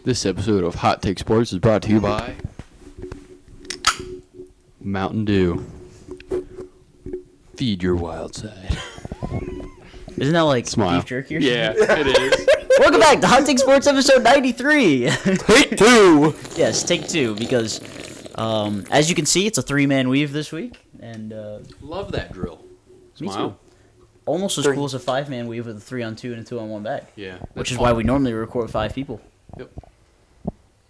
This episode of Hot Take Sports is brought to you by Mountain Dew. Feed your wild side. Isn't that like Smile. beef jerky or Yeah, something? it is. Welcome back to Hot Take Sports episode 93. Take two. Yes, take two, because as you can see, it's a three-man weave this week. And Love that drill. me Smile. too. Almost as cool as a five-man weave with a 3-on-2 and a 2-on-1 bag. Yeah. Which is why we normally record 5 people. Yep.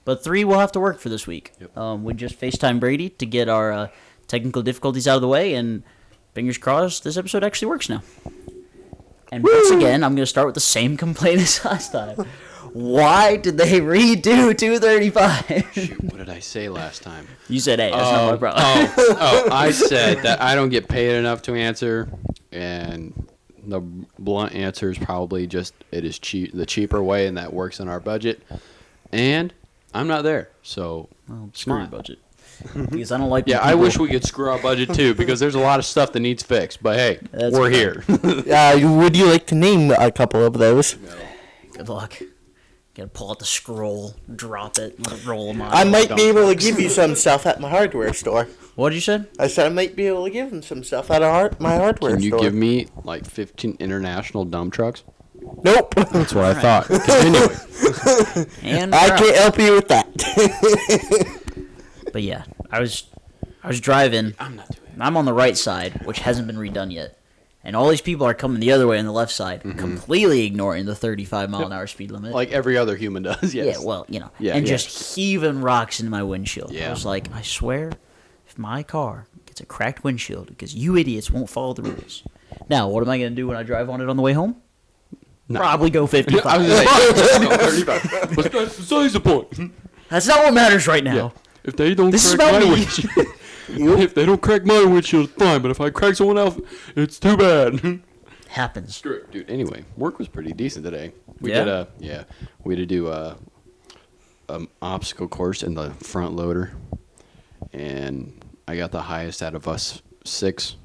But 3 will have to work for this week. Yep. We just FaceTime Brady to get our technical difficulties out of the way, and fingers crossed this episode actually works now. And once again, I'm going to start with the same complaint as last time. Why did they redo 235? Shoot, what did I say last time? You said, hey, that's not my problem. I said that I don't get paid enough to answer, and the blunt answer is probably just it is the cheaper way, and that works in our budget. And I'm not there, so Well, screw your budget. Because I don't like I wish we could screw our budget too, because there's a lot of stuff that needs fixed. But hey, That's we're fine. here. Would you like to name a couple of those? Good luck. Gotta pull out the scroll, drop it, let it roll them on. I might be able to give you some stuff at my hardware store. What did you say? I said I might be able to give them some stuff at my hardware Can you store. give me like 15 international dump trucks? Nope. That's what I thought. Continue. And I can't help you with that. But yeah, I was driving. I'm not doing it. I'm on the right side, which hasn't been redone yet. And all these people are coming the other way on the left side, completely ignoring the 35-mile-an-hour speed limit. Like every other human does, yes. Yeah, well, you know. Yeah, and yeah. just heaving rocks into my windshield. Yeah. I was like, I swear, if my car gets a cracked windshield because you idiots won't follow the rules. Now, what am I going to do when I drive on it on the way home? No. Probably go 55. I was going to say, no, 35. But that's besides the point. That's not what matters right now. Yeah. If they don't This is crack about my me. windshield, if they don't crack my windshield, it's fine. But if I crack someone else, it's too bad. Happens. Screw it, dude. Anyway, work was pretty decent today. We Yeah? we had to do a obstacle course in the front loader, and I got the highest out of us 6.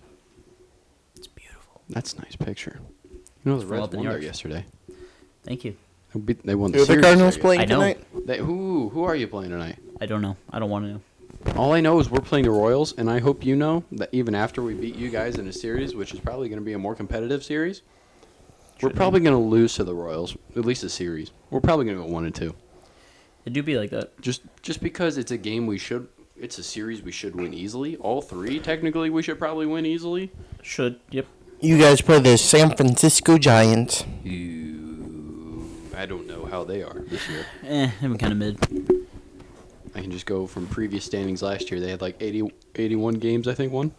It's beautiful. That's a nice picture. You know the Full Reds up in won there yards. yesterday. Thank you. They won the Who are series. the Cardinals I guess. playing I know. tonight? Who are you playing tonight? I don't know. I don't want to know. All I know is we're playing the Royals, and I hope you know that even after we beat you guys in a series, which is probably going to be a more competitive series, we're probably going to lose to the Royals, at least a series. We're probably going to go 1-2. It do be like that. Just because it's a game it's a series we should win easily. All 3, technically, we should probably win easily. Should. Yep. You guys play the San Francisco Giants. I don't know how they are this year. They've been kind of mid. I can just go from previous standings last year. They had like 81 games, I think, won.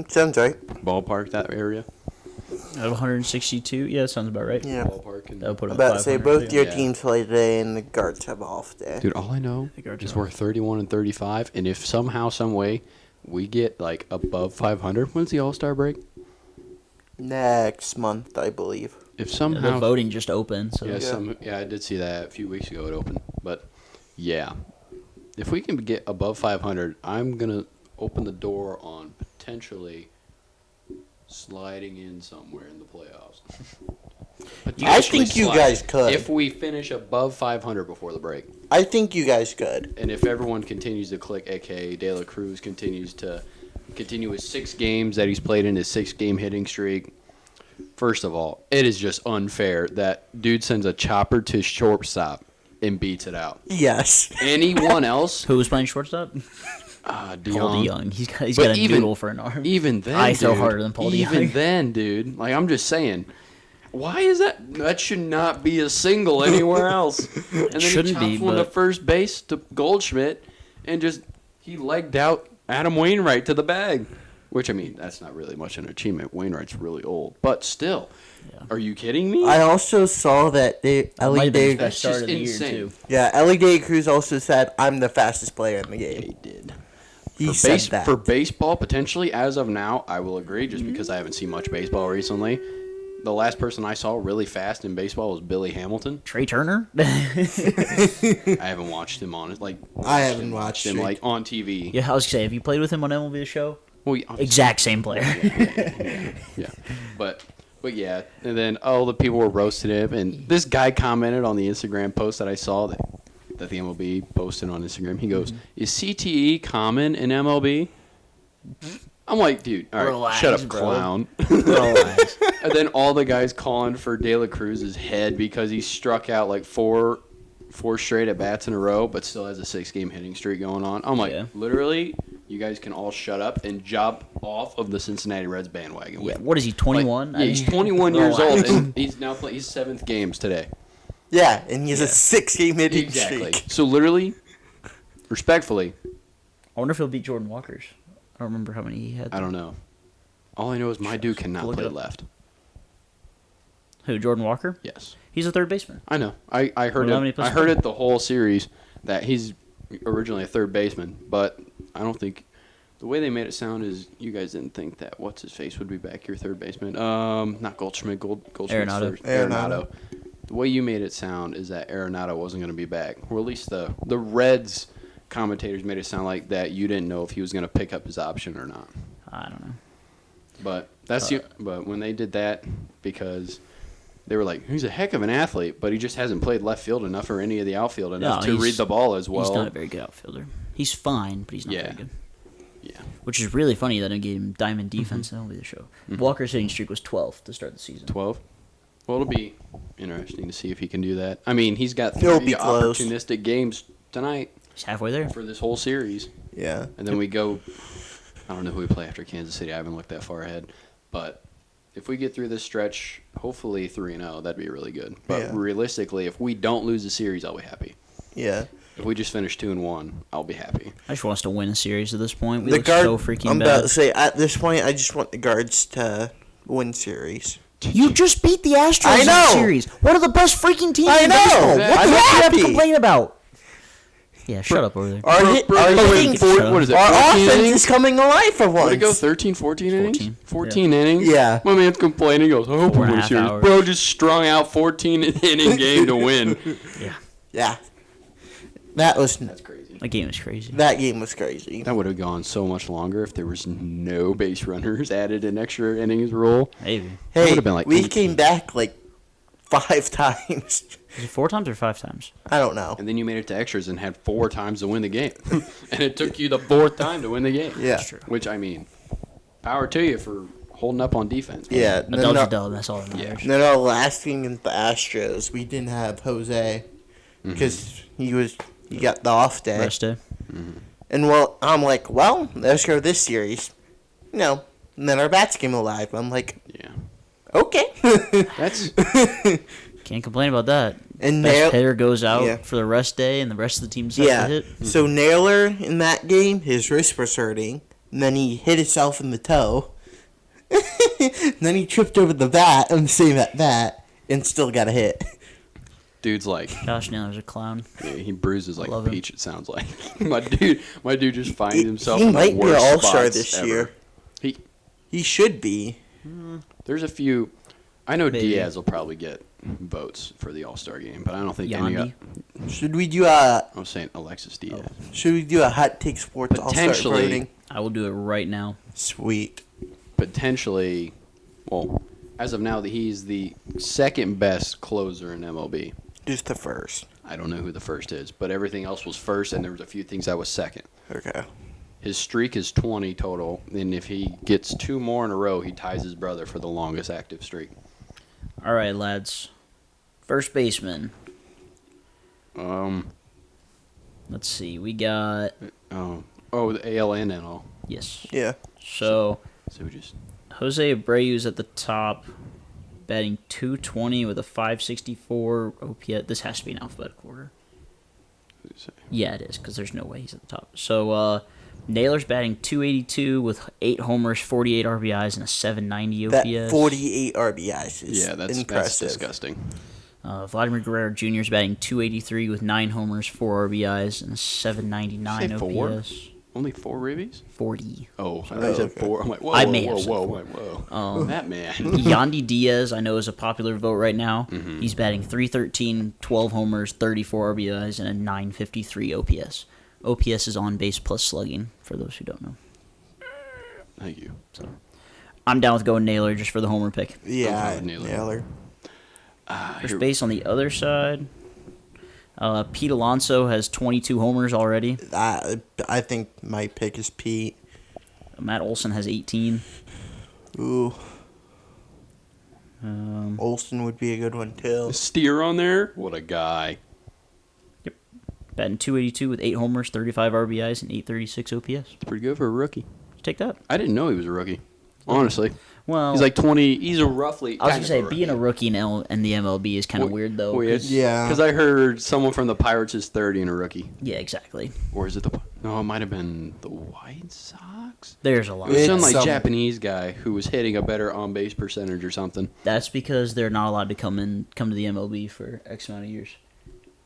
Sounds right. Ballpark, that area. Out of 162? Yeah, that sounds about right. Yeah. Ballpark. And That would put I'm them about to say 500 both too. your Yeah. teams play today, and the Guards have off day. Dude, all I know The Guards is are we're 31 and 35, and if somehow, some way, we get like above 500, when's the All-Star break? Next month, I believe. If The somehow, voting just opened, so I did see that a few weeks ago. It opened, but yeah, if we can get above 500, I'm gonna open the door on potentially sliding in somewhere in the playoffs. I think you guys could. If we finish above 500 before the break. I think you guys could. And if everyone continues to click, a.k.a. De La Cruz continues to continue his 6 games that he's played in his 6-game hitting streak, first of all, it is just unfair that dude sends a chopper to shortstop and beats it out. Yes. Anyone else? who was playing shortstop? Paul Paul DeYoung. He's But got a even- noodle for an arm. Even then, I throw dude, harder than Paul Even DeYoung. then, dude, like I'm just saying, why is that? That should not be a single anywhere else. And then shouldn't he be, chops one to but- first base to Goldschmidt, and he legged out Adam Wainwright to the bag. Which, I mean, that's not really much an achievement. Wainwright's really old. But still, Are you kidding me? I also saw that Might have been his Ellie best start just of the year, insane. too. Ellie De Cruz also said, "I'm the fastest player in the game." He did. He For said that. For baseball, potentially, as of now, I will agree, just because I haven't seen much baseball recently. The last person I saw really fast in baseball was Billy Hamilton. Trey Turner? I haven't watched him on it. I haven't watched him it. like on TV. Yeah, I was going to say, have you played with him on MLB The Show? Well, Exact same player. yeah. But yeah, and then all the people were roasting him, and this guy commented on the Instagram post that I saw that that the MLB posted on Instagram. He goes, "Is CTE common in MLB?" I'm like, dude, all right, Relax, shut up, bro. clown. Relax. And then all the guys calling for De La Cruz's head because he struck out like four straight at bats in a row, but still has a 6-game hitting streak going on. I'm like, Yeah. literally, you guys can all shut up and jump off of the Cincinnati Reds bandwagon. Yeah, what is he, 21? Like, yeah, he's 21 years old, Relax. and he's now playing his 7th games today. Yeah, and he has a 6-game hitting Exactly. streak. So literally, respectfully, I wonder if he'll beat Jordan Walker's. I don't remember how many he had. I don't know. All I know is my dude cannot Look it play up. left. Who, Jordan Walker? Yes. He's a third baseman. I know. I heard Well, how many it. I plays heard third? it the whole series that he's originally a third baseman, but I don't think the way they made it sound is you guys didn't think that what's his face would be back your third baseman. Not Goldschmidt. Goldschmidt's Arenado. first. Arenado. The way you made it sound is that Arenado wasn't going to be back, or at least the Reds commentators made it sound like that you didn't know if he was going to pick up his option or not. I don't know. But but when they did that, because they were like, he's a heck of an athlete, but he just hasn't played left field enough or any of the outfield enough to he's- read the ball as well. He's not a very good outfielder. He's fine, but he's not Yeah. very good. Yeah. Which is really funny that I gave him diamond defense in the show. Walker's hitting streak was 12 to start the season. 12. Well, it'll be interesting to see if he can do that. I mean, he's got It'll 3 be close. opportunistic games tonight He's halfway there. for this whole series. Yeah. And then we go, I don't know who we play after Kansas City. I haven't looked that far ahead. But if we get through this stretch, hopefully 3-0, that'd be really good. But Yeah. realistically, if we don't lose the series, I'll be happy. Yeah. If we just finish 2-1, I'll be happy. I just want us to win a series at this point. We The look guard. so freaking I'm bad. about to say at this point, I just want the guards to win series. You just beat the Astros I in know. the series. One of the best freaking teams I in know. baseball. What I'm the heck do you have to happy. complain about? Yeah, shut up over there. Our, hit, our, hitting, Shut up. What is it, our 14 offense innings? is coming alive for once. Would it go 13, 14 innings? 14. 14 innings? Yeah. My man's complaining. He goes, I hope we 4.5 win a series. hours. Bro just strung out 14-inning game to win. Yeah. That was That's crazy. That game is crazy. that game was crazy. That would have gone so much longer if there was no base runners added an extra innings rule. Maybe. That Hey, would've been like we 18. came back like 5 times. Is it 4 times or 5 times? I don't know. And then you made it to extras and had 4 times to win the game. And it took you the 4th time to win the game. Yeah. That's true. Which, I mean, power to you for holding up on defense. Yeah. A dub's a dub. That's all that matters. Then our last game against the Astros, we didn't have Jose because he got the off day. Rest day. And well, I'm like, well, let's go this series. And then our bats came alive. I'm like, Yeah. okay. That's Can't complain about that. And Best Nail- hitter goes out Yeah. for the rest day, and the rest of the team has yeah. to hit. So Naylor in that game, his wrist was hurting. And then he hit himself in the toe. And then he tripped over the bat on the same at bat and still got a hit. dude's like, Josh Naylor's a clown. yeah, he bruises like Love a him. peach, it sounds like. my dude just finds himself He in the might be an worst all-star spots this ever. year. He He should be. There's a few. I know Maybe. Diaz will probably get votes for the All-Star game, but I don't think any. Yandy. Should we do a I was saying Alexis Diaz. hot take sports all-star Potentially. voting? I will do it right now. Sweet. Potentially, well, as of now, he's the second best closer in MLB. Just the first. I don't know who the first is, but everything else was first, and there was a few things that was second. Okay. His streak is 20 total, and if he gets 2 more in a row, he ties his brother for the longest active streak. All right, lads. First baseman. Let's see. We got The AL and NL. yes. Yeah. So So just Jose Abreu's at the top, batting 220 with a 564 OPS. This has to be an alphabetical order. Yeah, it is, because there's no way he's at the top. So Naylor's batting 282 with 8 homers, 48 RBIs, and a 790 OPS. That 48 RBIs is that's impressive. disgusting. Vladimir Guerrero Jr. is batting 283 with 9 homers, 4 RBIs, and a 799 Say 4? OPS. Only 4 ribbies? 40. Oh, I thought you said okay. 4. I'm like, whoa, I whoa, may have whoa, said whoa, 4. whoa. That man. Yandy Diaz, I know, is a popular vote right now. Mm-hmm. He's batting 313, 12 homers, 34 RBIs, and a 953 OPS. OPS is on base plus slugging, for those who don't know. Thank you. So I'm down with going Naylor just for the homer pick. Yeah, with Naylor. Naylor. First base on the other side. Pete Alonso has 22 homers already. I think my pick is Pete. Matt Olson has 18. Ooh. Olsen would be a good one, too. Steer on there? What a guy. Batting 282 with 8 homers, 35 RBIs, and 836 OPS. It's pretty good for a rookie. Take that. I didn't know he was a rookie. Honestly. Well, He's like 20. He's a roughly. I was gonna say being a rookie now in the MLB is kind of weird though. Yeah. Because I heard someone from the Pirates is 30 and a rookie. Yeah, exactly. Or is it no? It might have been the White Sox. There's a lot. It was some It's like Japanese guy who was hitting a better on base percentage or something. That's because they're not allowed to come to the MLB for X amount of years.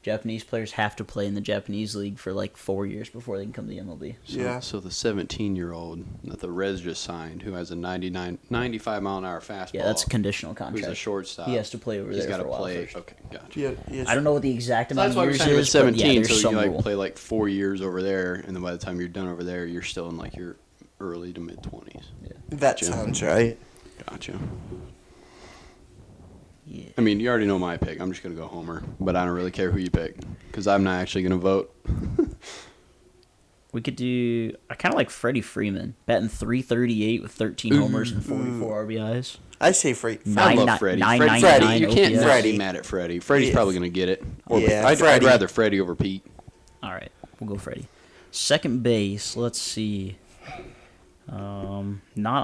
Japanese players have to play in the Japanese league for like 4 years before they can come to the MLB. So the 17-year-old that the Reds just signed, who has a 95 mile an hour fastball. Yeah, that's a conditional contract. Who's a shortstop. He has to play over there gotta for a while play. first. Okay, gotcha. Yeah, I don't know what the exact amount That's why of we're years saying is, it's 17. but yeah, there's So you some like rule. play like 4 years over there, and then by the time you're done over there, you're still in like your early to mid 20s. Yeah. That Gotcha. sounds right. Gotcha. Yeah. I mean, you already know my pick. I'm just gonna go Homer, but I don't really care who you pick because I'm not actually gonna vote. We could do. I kind of like Freddie Freeman, batting 338 with 13 homers and 44 RBIs. I say Freddie. I Nine- love Freddie. nine- Freddie, nine- Freddie, you nine can't OPS. Freddie mad at Freddie. Freddie's Yeah. probably gonna get it. Or Yeah, I'd Freddie. rather Freddie over Pete. All right, we'll go Freddie. Second base. Let's see. Not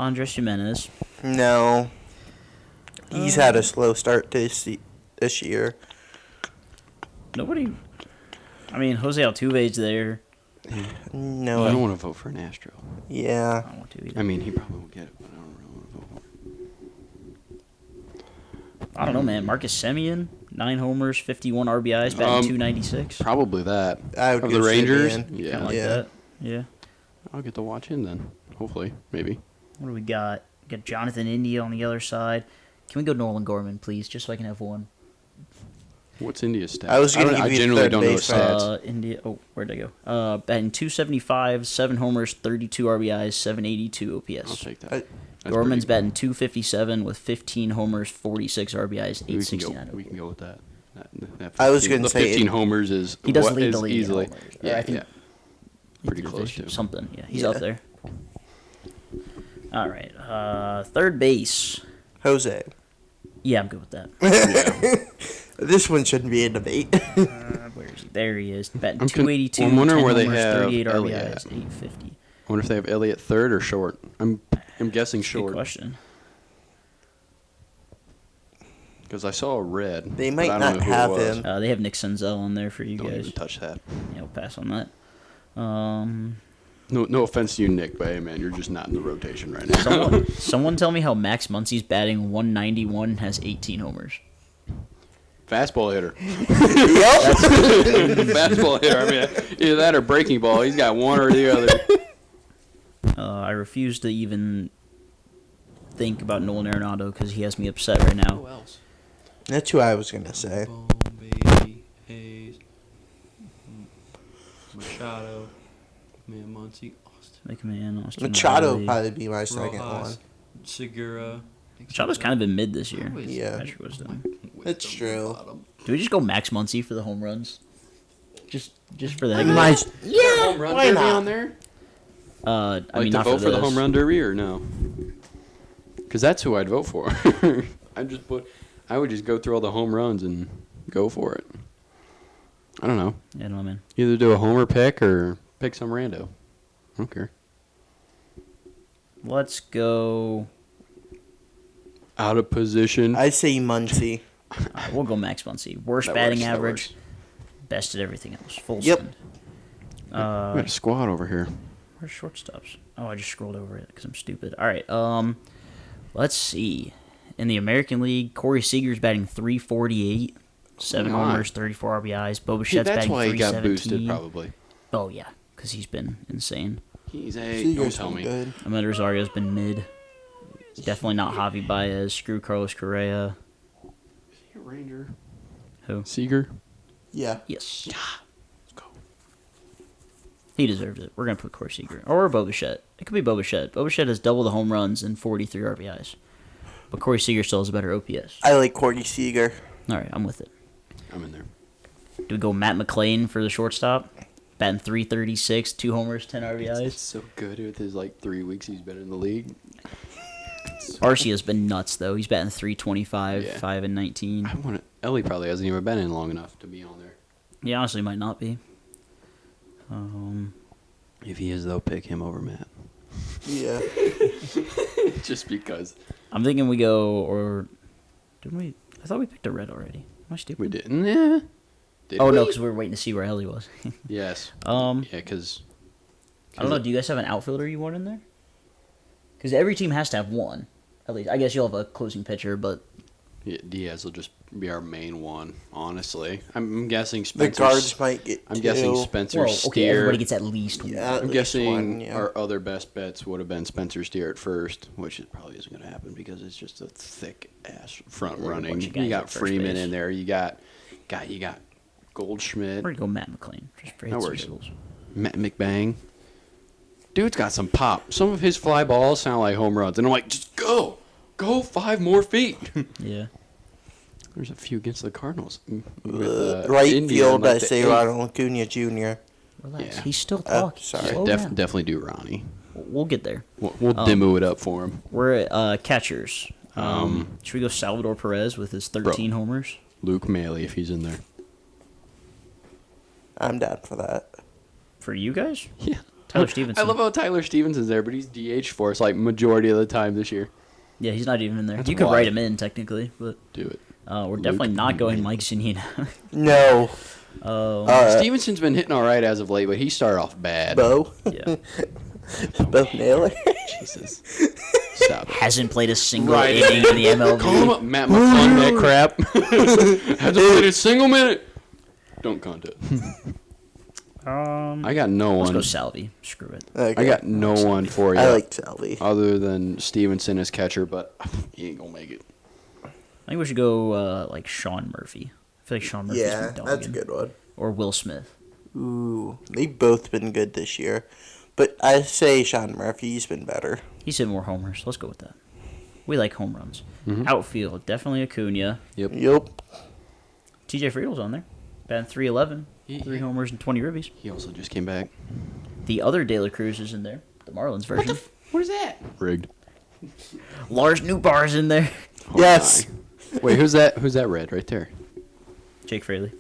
Andres Jimenez. No. He's had a slow start this year. Nobody. I mean, Jose Altuve's there. No. I don't want to vote for an Astro. I Yeah. don't want to either. I mean, he probably will get it, but I don't really want to vote for it. I don't know, man. Marcus Semien, 9 homers, 51 RBIs, batting 296. Probably that. I would of go the Rangers. Simeon. Kind Yeah, of like Yeah. that. Yeah. I'll get to watch him then. Hopefully, maybe. What do we got? We got Jonathan India on the other side. Can we go Nolan Gorman, please, just so I can have one? What's India's stats? I was gonna don't- give you genuinely third don't know base, his stats. India. Oh, where'd I go? Batting 275, 7 homers, 32 RBIs, 782 OPS. I'll take that. I- That's Gorman's pretty- batting 257 with 15 homers, 46 RBIs, We can 869 go. We can go with that. That I was 15 gonna the say 15 homers is He does what lead is the league in easily. homers. Or Yeah, I think yeah. Pretty close to. something. Yeah, he's Yeah. up there. All right, third base. Jose. Yeah, I'm good with that. Yeah. This one shouldn't be a debate. Where is he? There he is. Batting I'm 282. I'm wondering 10 where they homers, have 38 Elliott RBIs, at. 850. I wonder if they have Elliott third or short. I'm guessing Good short question. because I saw a red. They but might I don't not know who it have was. him. They have Nick Senzel on there for you Don't guys. even touch that. Yeah, we'll pass on that. No offense to you, Nick, but hey, man, you're just not in the rotation right now. Someone tell me how Max Muncy's batting 191 and has 18 homers. Fastball hitter. Yep. Fastball hitter. I mean, either that or breaking ball. He's got one or the other. I refuse to even think about Nolan Arenado because he has me upset right now. Who else? That's who I was going to say. Baby, Hayes, Machado, Muncy, Austin, McMahon, Austin Machado Riley. would probably be my second Rojas, one. Segura. Machado's kind of been mid this year. Yeah. Patrick Wisdom. That's true. Do we just go Max Muncy for the home runs? Just for the heck My, of it? yeah, Home run why derby not? on there? I Like mean, to not vote for the this. home run derby or no? Because that's who I'd vote for. I would just go through all the home runs and go for it. I don't know. Yeah, no, man. Either do a homer pick or pick some rando. I don't care. Let's go. Out of position. I say Muncy. We'll go Max Muncy. Worst That batting works, that average. works. Best at everything else. Full Yep. send. We got a squad over here. Where's shortstops? Oh, I just scrolled over it because I'm stupid. All right. Let's see. In the American League, Corey Seager's batting 348, 7 Oh my. homers, 34 RBIs. Boba See, Shett's that's batting why he got boosted, 317. probably. Oh yeah, because he's been insane. He's a. Don't Seager's tell been me. good. Ahmed Rosario's been mid. Definitely not Javi Baez. Screw Carlos Correa. Is he a Ranger? Who? Seager? Yeah. Yes. Let's go. He deserves it. We're going to put Corey Seager. Or Boba Shett. It could be Boba Shett. Boba Shett has double the home runs and 43 RBIs. But Corey Seager still has a better OPS. I like Corey Seager. All right, I'm with it. I'm in there. Do we go Matt McClain for the shortstop? Batting .336, 2 homers, 10 It's RBIs. so good with his 3 weeks he's been in the league. Archie has been nuts though. He's batting .325, Yeah. 5 and 19. Ellie probably hasn't even been in long enough to be on there. He honestly might not be. If he is, though, pick him over Matt. Yeah. Just because. I'm thinking we go, or didn't we? I thought we picked a red already. Am I stupid? We didn't, yeah. Did Oh we? no, because we were waiting to see where Ellie was. Yes. Yeah, because... I don't know. Do you guys have an outfielder you want in there? Because every team has to have one. At least, I guess you'll have a closing pitcher, but Yeah, Diaz will just be our main one, honestly. I'm guessing The Spencer... guards might get I'm two. guessing Spencer well, Steer... okay, everybody gets at least one. Yeah, at I'm least guessing one, yeah. our other best bets would have been Spencer Steer at first, which it probably isn't going to happen because it's just a thick-ass front Yeah, running. bunch of guys You got at first Freeman base. in there. You got Goldschmidt. We're gonna go Matt McClain. Just for That hits and works. giggles. Matt McBang. Dude's got some pop. Some of his fly balls sound like home runs. And I'm like, just go. Go 5 more feet. Yeah. There's a few against the Cardinals. Right India in, field, I the say 8th. Ronald Acuna Jr. Relax. Yeah. He's still talking. sorry. Slow Yeah, down. definitely do Ronnie. We'll get there. We'll demo it up for him. We're at catchers. Should we go Salvador Perez with his 13 homers? Luke Maley, if he's in there. I'm down for that. For you guys? Yeah. Tyler Stevenson. I love how Tyler Stevenson's there, but he's DH for us majority of the time this year. Yeah, he's not even in there. That's You could why. write him in, technically, but Do it. we're definitely not going Mike Zunino. No. Stevenson's been hitting all right as of late, but he started off bad. Bo. Yeah. Bo Naylor. Jesus. Stop it. Hasn't played a single Right. inning in the MLB. Call him up. Matt McClung, that crap. Hasn't played a single minute. Don't count it. I got no Let's one. go Salvi. Screw it. Okay. I got no one for you. I like Salvi. Other than Stevenson as catcher, but he ain't gonna make it. I think we should go like Sean Murphy. I feel like Sean Murphy's Yeah, been that's a dogging. good one. Or Will Smith. Ooh, they've both been good this year. But I say Sean Murphy's been better. He's hit more homers. Let's go with that. We like home runs. Mm-hmm. Outfield, definitely Acuna. Yep. Yup. TJ Friedel's on there. Batting .311. He- 3 homers and 20 ribbies. He also just came back. The other De La Cruz is in there. The Marlins version. What is that? Rigged. Lars Newbar's in there. Oh, Yes. my. Wait, who's that? Who's that red right there? Jake Fraley.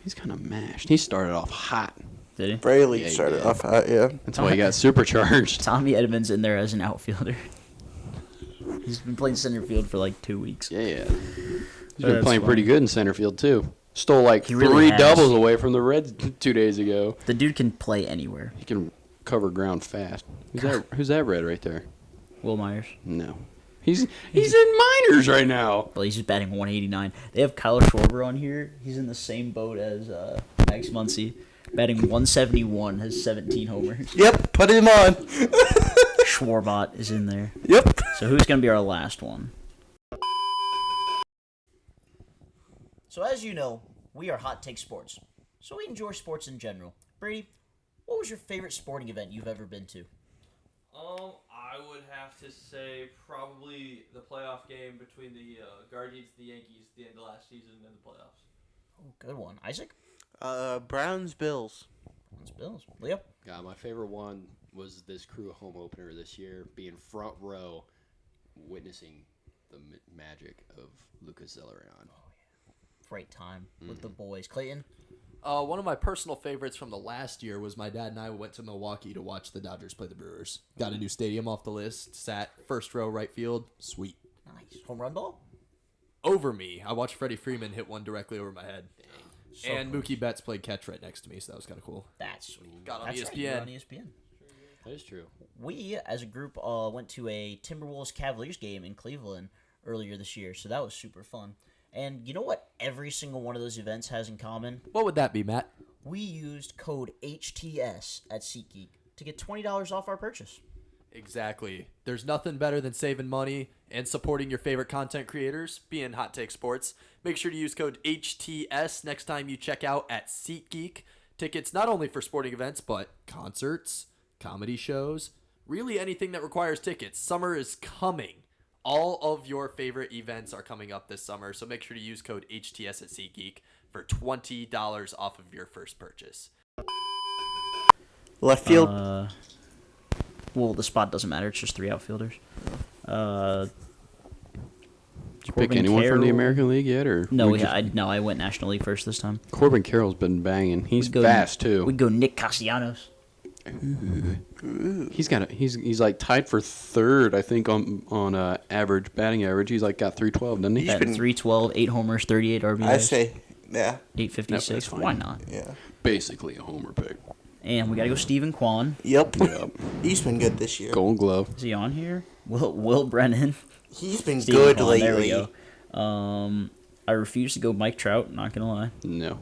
He's kind of mashed. He started off hot. Did he? Braley Yeah, he started did. off hot, yeah. That's why he got supercharged. Tommy Edmonds in there as an outfielder. He's been playing center field for like 2 weeks. Yeah. He's been That's playing pretty funny. good in center field too. Stole like He really 3 has. doubles away from the Reds 2 days ago. The dude can play anywhere. He can cover ground fast. Who's that red right there? Will Myers. No. He's in minors right now. But he's just batting 189. They have Kyle Schwarber on here. He's in the same boat as Max Muncy. Batting 171, has 17 homers. Yep, put him on. Schwarbot is in there. Yep. So who's going to be our last one? So as you know, we are Hot Take Sports. So we enjoy sports in general. Brady, what was your favorite sporting event you've ever been to? I would have to say probably the playoff game between the Guardians and the Yankees at the end of last season and the playoffs. Oh, good one. Isaac? Browns, Bills. That's Bills. Leo? God, my favorite one was this Crew home opener this year, being front row, witnessing the magic of Lucas Zelleron. Great time with the boys. Clayton? One of my personal favorites from the last year was my dad and I went to Milwaukee to watch the Dodgers play the Brewers. Got a new stadium off the list. Sat first row right field. Sweet. Nice. Home run ball? Over me. I watched Freddie Freeman hit one directly over my head. So And cool. Mookie Betts played catch right next to me, so that was kind of cool. That's sweet. Got on That's right, ESPN. you were on ESPN. That is true. We, as a group, went to a Timberwolves Cavaliers game in Cleveland earlier this year, so that was super fun. And you know what every single one of those events has in common? What would that be, Matt? We used code HTS at SeatGeek to get $20 off our purchase. Exactly. There's nothing better than saving money and supporting your favorite content creators, being Hot Take Sports. Make sure to use code HTS next time you check out at SeatGeek. Tickets not only for sporting events, but concerts, comedy shows, really anything that requires tickets. Summer is coming. All of your favorite events are coming up this summer, so make sure to use code HTS at SeatGeek. for $20 off of your first purchase. Left field. Well, the spot doesn't matter. It's just 3 outfielders. Did you pick Corbin anyone from the Carroll. American League yet, or No, we just- I went National League first this time. Corbin Carroll's been banging. He's We'd go- fast too. We'd go Nick Castellanos. He's like tied for third, I think, on average batting average. He's like got 312, doesn't he? He's Batting been- 312, 8 homers, 38 RBIs. I say, yeah, 856. Yep, that's fine. Why not? yeah. Basically a homer pick. And we got to go Stephen Kwan. Yep. Yep. He's been good this year. Gold Glove. Is he on here? Will Brennan. He's been Stephen good Kwan, lately. There we go. I refuse to go Mike Trout. Not gonna lie. No,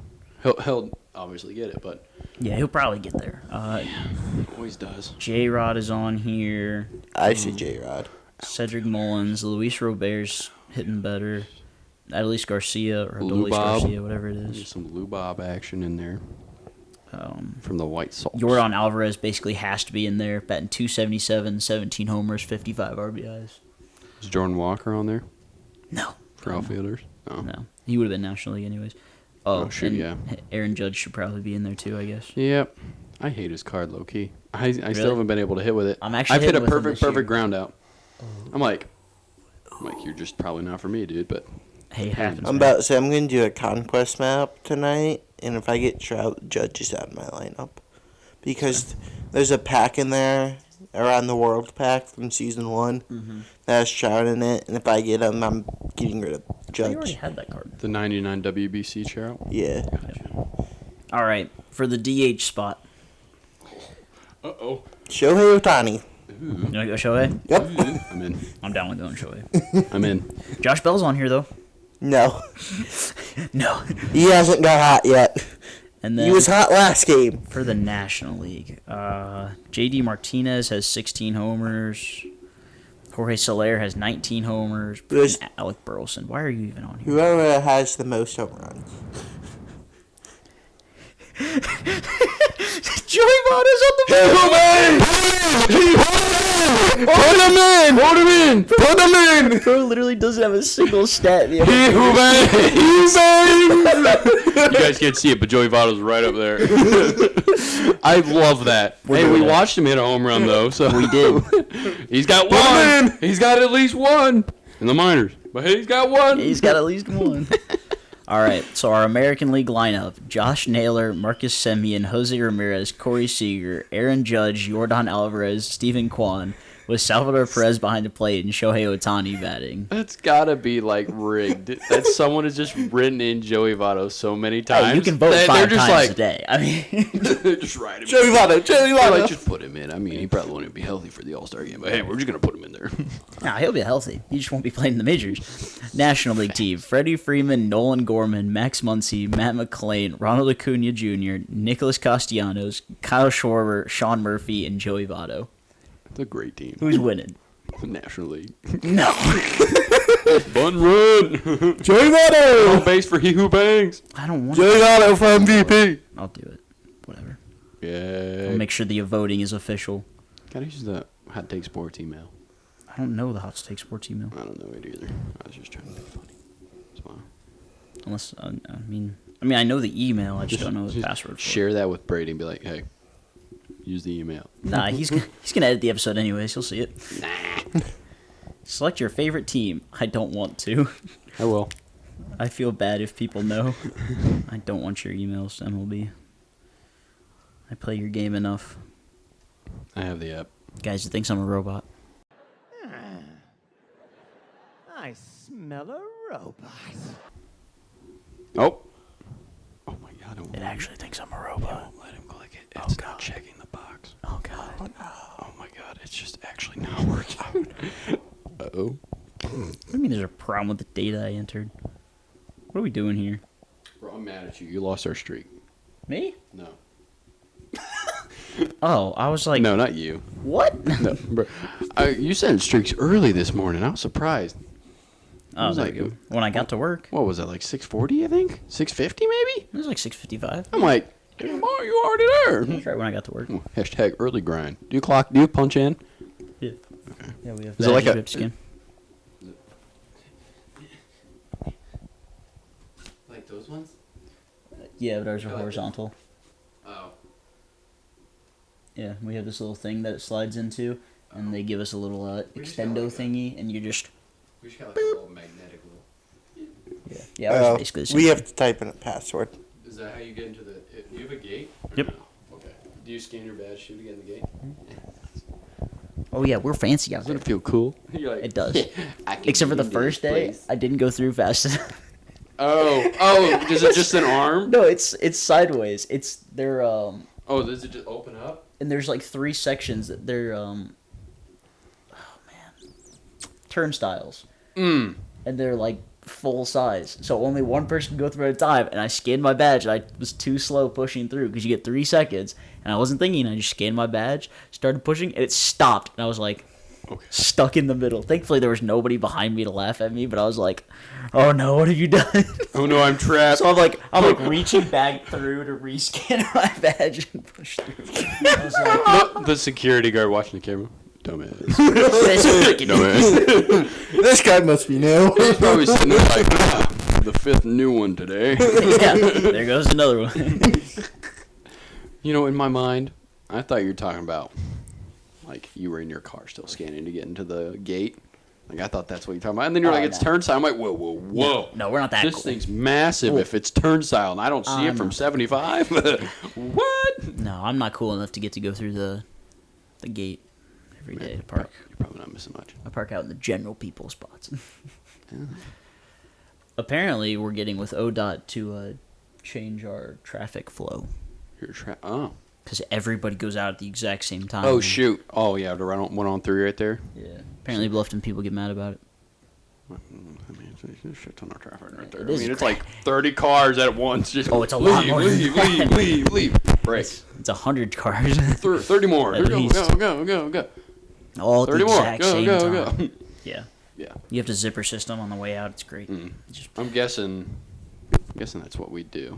he'll obviously get it, but Yeah, he'll probably get there. always does. J Rod is on here. I say J-Rod. Cedric Mullins, Luis Robert's hitting better. Adolis Garcia or Lou Adolis Bob. Garcia, whatever it There's is. some Lou Bob action in there from the White Sox. Jordan Alvarez basically has to be in there, batting 277, 17 homers, 55 RBIs. Is Jordan Walker on there No, for outfielders? No. no, he would have been National League anyways. Oh, shoot, and yeah. Aaron Judge should probably be in there too, I guess. Yep. I hate his card low key. I Really? still haven't been able to hit with it. I'm actually I've hit a hitting with him perfect this year. ground out. I'm like, you're just probably not for me, dude. But Hey, it happens. I'm man. about to say I'm going to do a conquest map tonight, and if I get Trout, Judge is out of my lineup. Because there's a pack in there, around the World Pack from Season 1, that has Trout in it, and if I get him, I'm getting rid of You already Judge. had that card. the 99 WBC Trout. Yeah. All right, for the DH spot. Uh-oh. Shohei Ohtani. You want to go Shohei? Yep. I'm in. I'm down with going Shohei. I'm in. Josh Bell's on here though. No. No. He hasn't got hot yet. And then He was hot last game. for the National League, J.D. Martinez has 16 homers. Jorge Soler has 19 homers. There's- And Alec Burleson. Why are you even on here? Whoever has the most home runs. Joey Votto's on the Put him in! Put him in! Put him in! Bro literally doesn't have a single stat. He who bangs! You guys can't see it, but Joey Votto's right up there. I love that. Hey, we doing it. watched him hit a home run though, so We did. he's got one. He's got at least one in the minors, but he's got one. He's got at least one. All right, so our American League lineup: Josh Naylor, Marcus Semien, Jose Ramirez, Corey Seager, Aaron Judge, Jordan Alvarez, Stephen Kwan, with Salvador Perez behind the plate and Shohei Ohtani batting. That's gotta be like rigged. That someone has just written in Joey Votto so many times. Hey, you can vote They're 5 just times like, a day. I mean, They're just writing. Joey Votto. Joey They're like, Votto. just put him in. I mean, he probably won't even be healthy for the All-Star game, but hey, we're just gonna put him in there. nah, he'll be healthy. He just won't be playing in the majors. National League team: Freddie Freeman, Nolan Gorman, Max Muncy, Matt McClain, Ronald Acuna Jr., Nicholas Castellanos, Kyle Schwarber, Sean Murphy, and Joey Votto. It's a great team. Who's winning? National League. No. Fun run. Joey Votto. Home base for he who bangs. I don't want Joey to. Votto for MVP. I'll do it. Whatever. Yeah. I'll make sure the voting is official. Gotta use the Hot Take Sports email. I don't know the Hot Take Sports email. I don't know it either. I was just trying to be funny. That's why. Unless, I mean, I know the email. I just don't know the Just password for share that with Brady and be like, hey, use the email. it. Nah, he's gonna edit the episode anyways. He'll see it. Select your favorite team. I don't want to. I will. I feel bad if people know. I don't want your emails, MLB. I play your game enough. I have the app. Guys, it thinks I'm a robot. I smell a robot. Oh. Oh my god. It actually thinks I'm a robot. Let him click it. It's not checking the box. Oh god. Oh my god. It's just actually not working. Uh-oh. What do you mean there's a problem with the data I entered? What are we doing here? Bro, I'm mad at you. You lost our streak. Me? No. Oh, I was like, No, not you. what? No, bro. You sent streaks early this morning. I was surprised. Oh, was there like- we go. When I got to work, What was that, like 6:40, I think? 6:50 maybe? it was like 6:55. I'm like, damn, boy, you already there. That's right when I got to work. Hashtag early grind. Do you punch in? Yeah. Yeah, we have Is it like badges a- we have to scan. Like those ones? Yeah, but ours are I like horizontal. Oh. Yeah, we have this little thing that it slides into, and they give us a little We just got extendo like that. thingy, and you just We just got like a little magnetic little. yeah. Ours is basically the same. We have to type in a password. Is that how you get into the? Do you have a gate? Or Yep. No? Okay. Do you scan your badge to get in the gate? Oh yeah, we're fancy out Doesn't there. it feel cool? You're like, It does. I can Except for get the into first this day, place. I didn't go through fast enough. Oh, is it just an arm? No, it's sideways. They're Oh, does it just open up? and there's like 3 sections that they're turnstiles. Mm. And they're like full size. So only one person can go through at a time, and I scanned my badge, and I was too slow pushing through because you get 3 seconds, and I wasn't thinking. I just scanned my badge, started pushing, and it stopped, and I was like Okay. stuck in the middle. Thankfully there was nobody behind me to laugh at me, but I was like, oh no, what have you done? Oh no, I'm trapped. So I'm like reaching back through to rescan my badge and push through. I was like, The security guard watching the camera. Dumbass. this freaking Dumbass. This guy must be new. He's probably sitting there like, the 5th new one today. yeah, there goes another one. You know, in my mind, I thought you were talking about, like, you were in your car still scanning to get into the gate. Like, I thought that's what you're talking about. And then you're Oh, like, it's no. turnstile. I'm like, whoa. No, we're not that This cool. thing's massive if it's turnstile, and I don't see it from 75. What? No, I'm not cool enough to get to go through the gate every day to park. You're probably not missing much. I park out in the general people spots. Apparently, we're getting with ODOT to change our traffic flow Oh. because everybody goes out at the exact same time. Oh, shoot. Oh, yeah, the one on 3 right there. Yeah. Apparently, Bluffton people get mad about it. I mean, it's a shit ton of traffic right there. It I is mean, it's crazy. like 30 cars at once. Just Oh, it's a lot more than leave. Break. It's 100 cars. 30 more. At Here, least. go. All at the 30 more. exact same time. Go. Yeah. Yeah. You have to zipper system on the way out. It's great. Just I'm guessing that's what we'd do.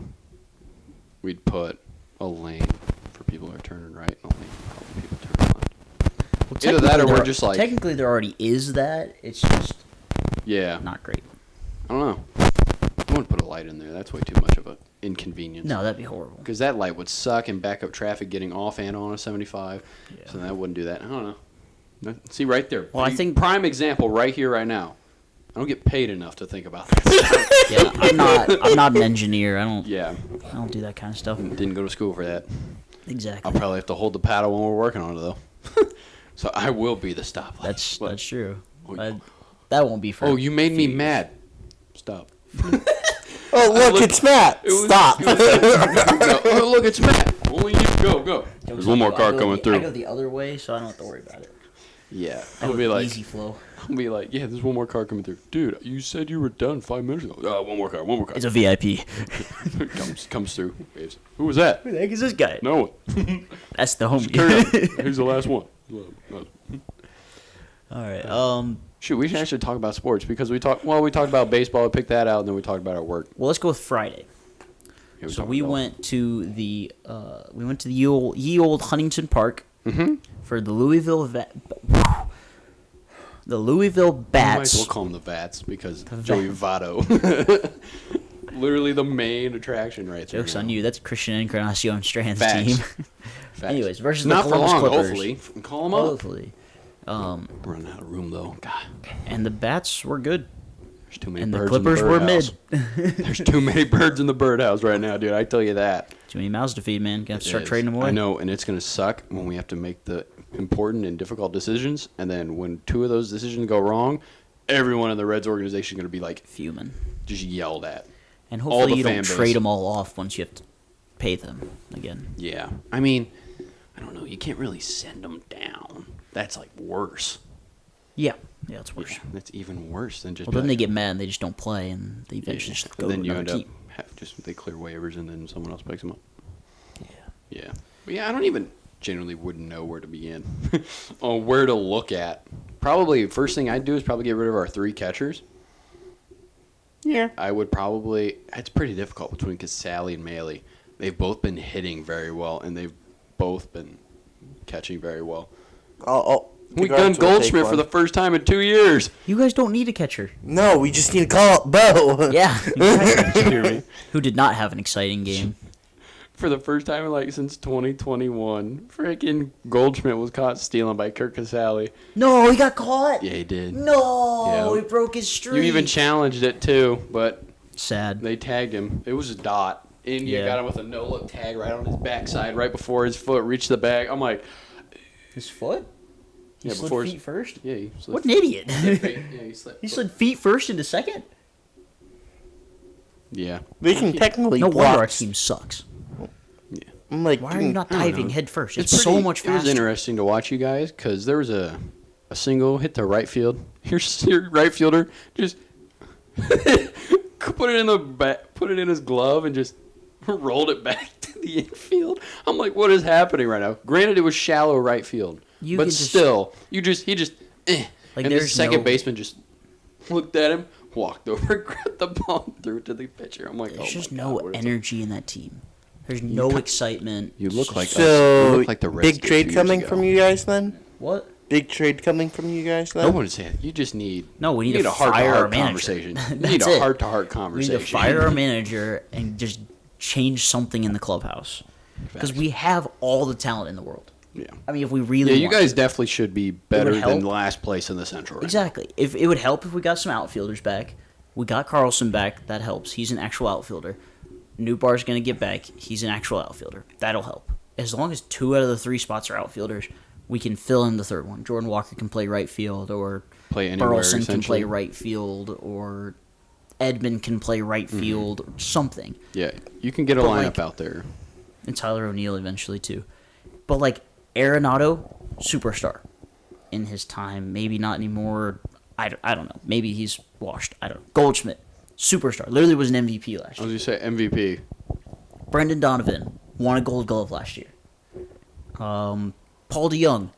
We'd put a lane for people who are turning right and a lane for all the people turning left. well, Either that or technically we're there- just like- technically there already is that. It's just Yeah. not great. I don't know. I wouldn't put a light in there. That's way too much of an inconvenience. No, that'd be horrible. Because that light would suck and back up traffic getting off and on a 75. Yeah. So that wouldn't do that. I don't know. See, right there. Well, I think- prime example right here, right now. I don't get paid enough to think about that. Yeah, I'm not an engineer. I don't do that kind of stuff. Didn't go to school for that. Exactly. I'll probably have to hold the paddle when we're working on it, though. So I will be the stoplight. That's What? true. Oh, That won't be for. Oh, you made me mad. Stop. Oh, look, it's Matt. Stop. No, oh, look, it's Matt. Only you. Go. There's one more car coming I go through. the other way, so I don't have to worry about it. Yeah. I I'll go be like, easy flow. yeah, there's one more car coming through. Dude, you said you were done 5 minutes ago. One more car. It's a VIP. comes through. Waves. Who was that? Who the heck is this guy? No one. That's the homie. Who's the last one? All right. Shoot, we should actually talk about sports because we talked about baseball, we picked that out, and then we talked about our work. Well, let's go with Friday. Yeah, So talked we about- went to the ye old Huntington Park for the Louisville You might Bats. as well call them the Vats because Joey Votto. Literally the main attraction right there. Joke's on you. That's Christian Encarnacion Strand's Facts. team. Facts. Anyways, versus Not the for Columbus long, Clippers. hopefully. Call them up. Hopefully. We're running out of room though. God, And the Bats were good. there's too many And the birds Clippers in the were birdhouse. mid. There's too many birds in the birdhouse right now, dude. I tell you that. Too many mouths to feed, man. Gonna have to It start is. trading them away. I know, and it's gonna suck when we have to make the important and difficult decisions, and then when 2 of those decisions go wrong, everyone in the Reds organization is gonna be like Fuming. just yelled at. And All hopefully the you don't fan base. trade them all off once you have to pay them again. Yeah, I mean, I don't know. You can't really send them down. That's like worse. Yeah. Yeah, it's worse. Yeah, that's even worse than just. Well, then be they like- get mad and they just don't play, and they eventually just But go then to you another end up team. they clear waivers and then someone else picks them up. Yeah. Yeah, but yeah, I don't even generally wouldn't know where to begin on where to look at. Probably first thing I'd do is probably get rid of our 3 catchers. Yeah. I would probably. It's pretty difficult between Casale and Maley. They've both been hitting very well, and they've both been catching very well. We guards gunned will take Goldschmidt for one. the first time in 2 years. You guys don't need a catcher. No, we just need to call up Bo. Yeah, exactly. You hear me? Who did not have an exciting game. For the first time since 2021, freaking Goldschmidt was caught stealing by Kirk Casale. No, he got caught. Yeah, he did. No, Yeah. he broke his streak. You even challenged it too, but Sad. they tagged him. It was a dot. India Yeah. got him with a no-look tag right on his backside, right before his foot reached the bag. I'm like, His foot? He Yeah, slid before his- feet first? yeah, he slid. What an idiot. Yeah, he slid. He slid feet first into second? Yeah. We can technically No wonder our block. team sucks. I'm like, Why are you not I don't diving know. head first? It's It's so pretty- much It was faster. interesting to watch you guys because there was a single hit to right field. Your right fielder just put it in the back, put it in his glove, and just rolled it back to the infield. I'm like, what is happening right now? Granted, it was shallow right field, You but can just- still, he just Like, and the there's second no- baseman just looked at him, walked over, grabbed the ball, and threw it to the pitcher. I'm like, There's oh just my no God, what is energy in that team. There's no excitement. You look like us. You so look like the big Redskins trade 2 years coming ago. from you guys then? What? Big trade coming from you guys then? No one is saying. You just need. No, we you need to a fire our heart-to-heart manager. conversation. You That's need a it. heart-to-heart We conversation. need to fire our manager and just change something in the clubhouse. Because we have all the talent in the world. Yeah. I mean, if we really Yeah, you want guys to. definitely should be better than help. last place in the Central. Right? Exactly. If it would help if we got some outfielders back. We got Carlson back. That helps. He's an actual outfielder. Newbar's going to get back. He's an actual outfielder. That'll help. As long as 2 out of the 3 spots are outfielders, we can fill in the third one. Jordan Walker can play right field, or Play anywhere, Burleson can play essentially. right field, or Edmund can play right field, or something. Yeah, you can get a But, lineup like- out there. And Tyler O'Neill eventually too. But like Arenado, superstar in his time. Maybe not anymore. I don't know. Maybe he's washed. I don't know. Goldschmidt, superstar. Literally was an MVP last I year. was going to say MVP. Brendan Donovan won a Gold Glove last year. Paul DeYoung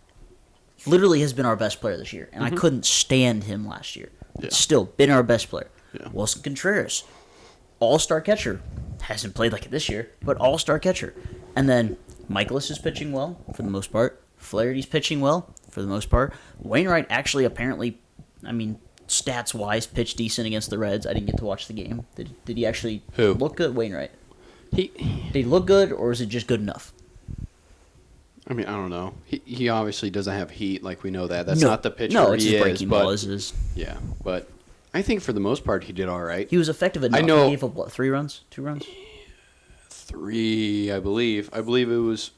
literally has been our best player this year, and I couldn't stand him last year. Yeah. Still been our best player. Yeah. Wilson Contreras, all-star catcher, hasn't played like it this year, but all-star catcher. And then Michaelis is pitching well for the most part. Flaherty's pitching well for the most part. Wainwright actually apparently, I mean, stats-wise, pitched decent against the Reds. I didn't get to watch the game. Did he actually Who? look good? Wainwright. He, Did he look good, or is it just good enough? I mean, I don't know. He obviously doesn't have heat, like we know that. That's No. not the pitcher No, it's he his is. breaking But ball. Is yeah, but I think for the most part he did all right. He was effective enough. know- He gave up, what, 3 runs? 2 runs? 3, I believe. I believe it was.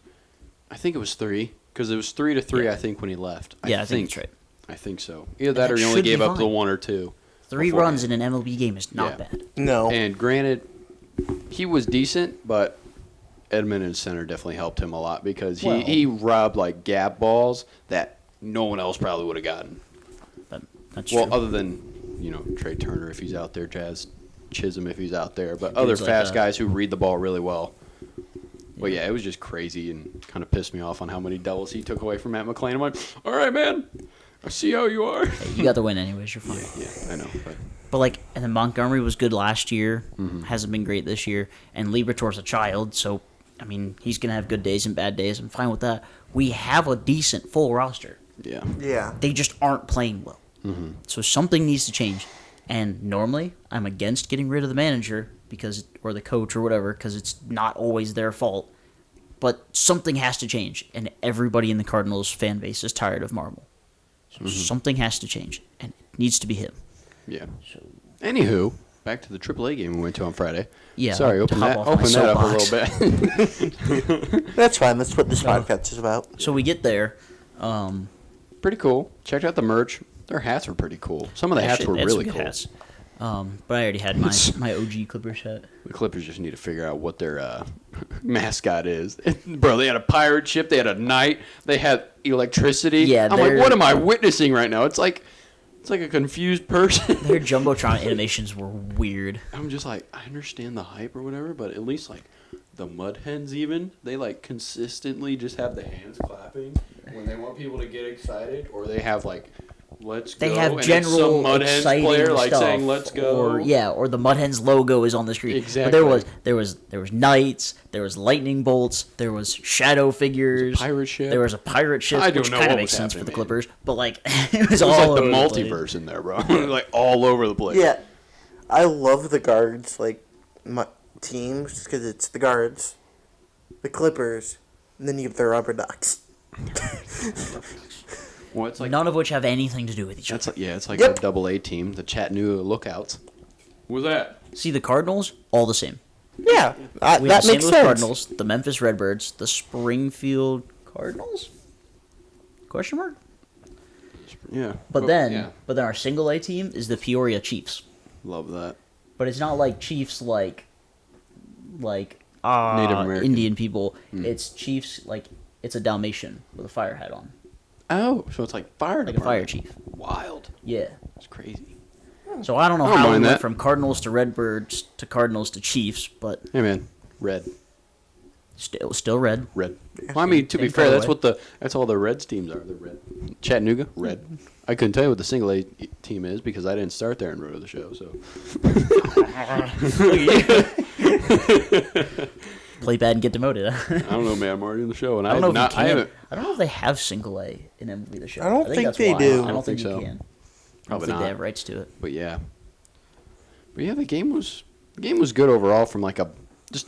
I think it was 3 because it was 3-3. I think when he left. Yeah, I think that's right. I think so. Either that that or he only should be gave up the fine. 1 or 2. 3 beforehand. runs in an MLB game is not Yeah. bad. No. And granted, he was decent, but Edmund in center definitely helped him a lot because Well- he robbed like gap balls that no one else probably would have gotten. That's Well, true. other than Trey Turner if he's out there, Jazz Chisholm if he's out there, but other Dudes like fast that. guys who read the ball really well. But yeah, it was just crazy and kind of pissed me off on how many doubles he took away from Matt McClain. I'm like, all right, man, I see how you are. Hey, you got the win anyways. You're fine. Yeah, I know. But But like, and then Montgomery was good last year. Mm-hmm. Hasn't been great this year. And Libertor's a child, so I mean, he's gonna have good days and bad days. I'm fine with that. We have a decent full roster. yeah, Yeah. They just aren't playing well. Mm-hmm. So something needs to change. And normally, I'm against getting rid of the manager or the coach or whatever because it's not always their fault. But something has to change, and everybody in the Cardinals fan base is tired of Marble. So something has to change, and it needs to be him. yeah. Anywho, back to the AAA game we went to on Friday. Yeah, Sorry, to open hop that off my up a soapbox. little bit. That's fine. That's what this podcast is about. So we get there. Pretty cool. Checked out the merch. Their hats were pretty cool. Some of the hats Actually, were had really some good cool. hats. But I already had my OG Clippers hat. The Clippers just need to figure out what their mascot is. Bro, they had a pirate ship. They had a knight. They had electricity. Yeah, I'm like, they're- what am I witnessing right now? It's like a confused person. Their Jumbotron animations were weird. I'm just like, I understand the hype or whatever, but at least like the mud hens even, they like consistently just have the hands clapping when they want people to get excited, or they have like let's They go. have and it's general some Mud Hens exciting player like stuff, saying let's go. or the Mud Hens logo is on the screen. Exactly. But there was knights, there was lightning bolts, there was shadow figures, pirate ship. there was a pirate ship, I don't which know kind what of makes was sense for happening, the man. Clippers. But like it was It was all like the over place. multiverse in there, bro. Like all over the place. Yeah, I love the Guards, like, my teams, because it's the Guards, the Clippers, and then you have the Rubber Ducks. Well, it's like None of which have anything to do with each that's other. like, it's like Yep. the Double-A team, the Chattanooga Lookouts. What was that? See, the Cardinals, all the same. Yeah, We have that the St. makes Louis sense. Cardinals, the Memphis Redbirds, the Springfield Cardinals? Question mark? Yeah. But then yeah, our single A team is the Peoria Chiefs. love that. But it's not like Chiefs like Native American. Indian people. It's Chiefs like it's a Dalmatian with a fire hat on, Oh, so it's like fire like a fire department. chief. Wild. Yeah. It's crazy. So I don't know I don't how we mind went that. from Cardinals to Redbirds to Cardinals to Chiefs, but Hey man, red. still red. Red. Well, I mean, to be Same fair, that's colorway. that's all the Reds teams are. The red. Chattanooga, red. I couldn't tell you what the single A team is because I didn't start there and root the show. So Play bad and get demoted. I don't know, man. I'm already in the show, and I don't know if not. you I can. haven't. I don't know if they have single A in MLB The Show. I don't think that's they why. do. I don't think so. you can. I don't Probably think not. they have rights to it. But yeah. The game was good overall from like a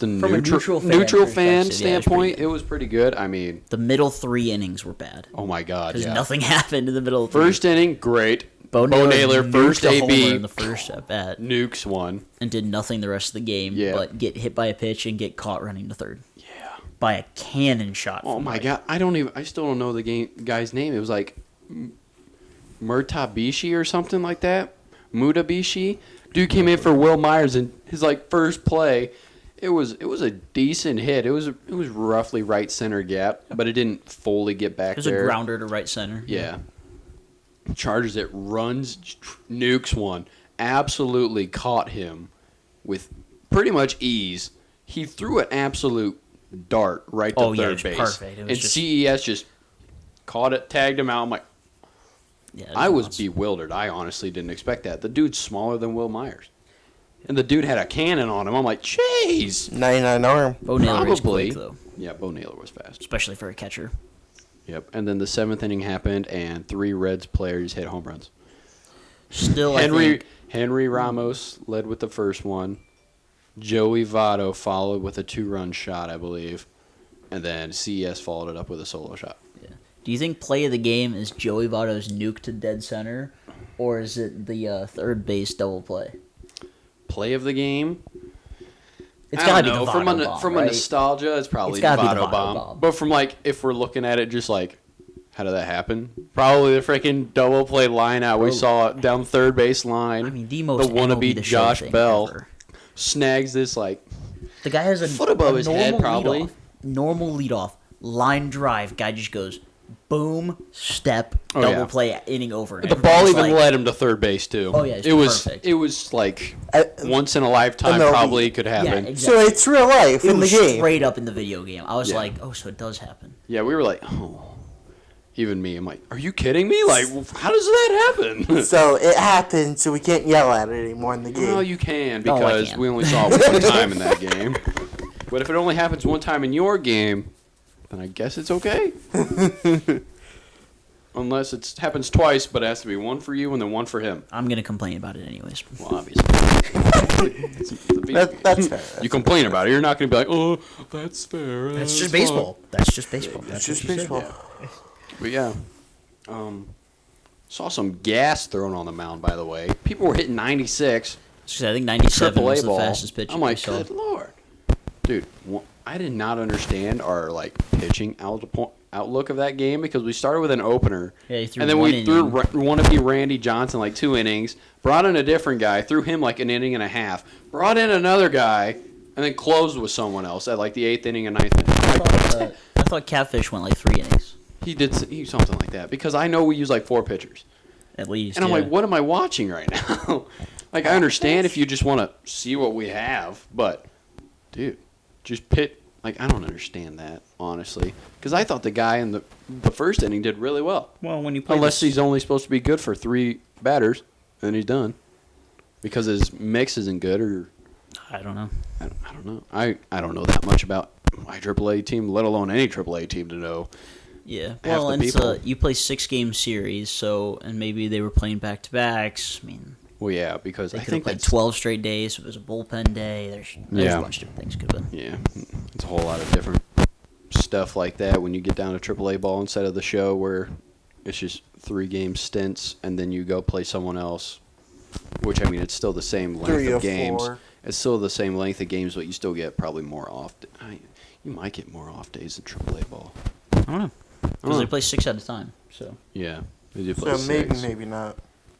neutral fan fan perspective, yeah, it was pretty standpoint. good. It was pretty good. I mean, The middle 3 innings were bad oh my god, because yeah. nothing happened in the middle. Of the First inning, great. Bo Naylor, nuked first a homer AB, in the first at bat nukes one. and did nothing the rest of the game. Yeah. But get hit by a pitch and get caught running to third Yeah. by a cannon shot. Oh from my right. god, I still don't know the guy's name. It was like Murtabishi or something like that. Mutabishi. Dude came in for Will Myers and his like first play. It was a decent hit. It was roughly right center gap, but it didn't fully get back It was there. a grounder to right center. Yeah. Charges it, runs, nukes one. Absolutely caught him with pretty much ease. He threw an absolute dart right to Oh, yeah, third it was base. perfect. It was And just- CES just caught it, tagged him out. I'm like, Yeah, I was nuts. bewildered. I honestly didn't expect that. The dude's smaller than Will Myers. And the dude had a cannon on him. I'm like, jeez. 99 arm. Bo Naylor is Probably. quick though, Yeah, Bo Naylor was fast. especially for a catcher. Yep. And then the 7th inning happened, and 3 Reds players hit home runs. Still, I think Henry Ramos led with the first one. Joey Votto followed with a 2-run shot, I believe. And then CES followed it up with a solo shot. Do you think play of the game is Joey Votto's nuke to dead center, or is it the third base double play? Play of the game? It's I gotta don't be know. the From Votto a bomb, from right? a nostalgia, it's probably It's the gotta be the Votto Votto bomb. bomb. But from like, if we're looking at it, just like, how did that happen? Probably the freaking double play line out we saw down third base line. I mean, the most the wannabe MLB The Show Josh thing Bell ever. snags this like The guy has a foot above his head, normal probably. normal leadoff line drive. Guy just goes boom, step, Oh, double yeah. play, inning over. the ball even led him to third base too. Oh, yeah, it's it was perfect. it was like Uh, once in a lifetime MLB. probably could happen. Yeah, So exactly. it's real life It in the was game. straight up in the video game. I was Yeah. like, oh, so it does happen. Yeah, we were like, oh. Even me, I'm like, are you kidding me? Like, how does that happen? So it happened, so we can't yell at it anymore in the game. Well, you can Oh, I because can. we only saw it one time in that game. But if it only happens one time in your game, then I guess it's okay. Unless it happens twice, but it has to be one for you and then one for him. I'm gonna complain about it anyways. Well, obviously. It's the video game. That's fair. You complain about it. You're not going to be like, oh, that's fair. That's just fine." baseball. That's just baseball. It's just baseball. But yeah, saw some gas thrown on the mound. By the way, people were hitting 96. I think 97 AAA was the ball. fastest pitch I'm we like, saw. good lord, dude. I did not understand our like pitching outlook of that game because we started with an opener, Yeah, you threw and then one we threw inning. wannabe Randy Johnson like 2 innings. Brought in a different guy, threw him like an inning and a half. Brought in another guy, and then closed with someone else at like the 8th inning and 9th inning. I thought Catfish went like 3 innings He did something like that because I know we use like 4 pitchers. at least. And I'm yeah. like, what am I watching right now? Like, I understand if you just want to see what we have, but, dude, just Like, I don't understand that, honestly. Because I thought the guy in the first inning did really well. Well, when you play Unless he's only supposed to be good for 3 batters, then he's done. Because his mix isn't good, or I don't know. I don't know. I don't know that much about my AAA team, let alone any AAA team, to know. Yeah. Half Well, the and it's people. you play 6-game series, so and maybe they were playing back-to-backs. I mean, Well, yeah, because they I could have think played that's 12 straight days. So it was a bullpen day. There's Yeah. a bunch of different things could have been. Yeah, it's a whole lot of different stuff like that when you get down to AAA ball instead of the show where it's just 3-game stints and then you go play someone else. Which, I mean, it's still the same length 3 or of games. 4. It's still the same length of games, but you still get probably more off. You might get more off days in AAA ball. I don't know. Because Oh. they play 6 at a time. So Yeah, they do play So maybe 6. maybe not.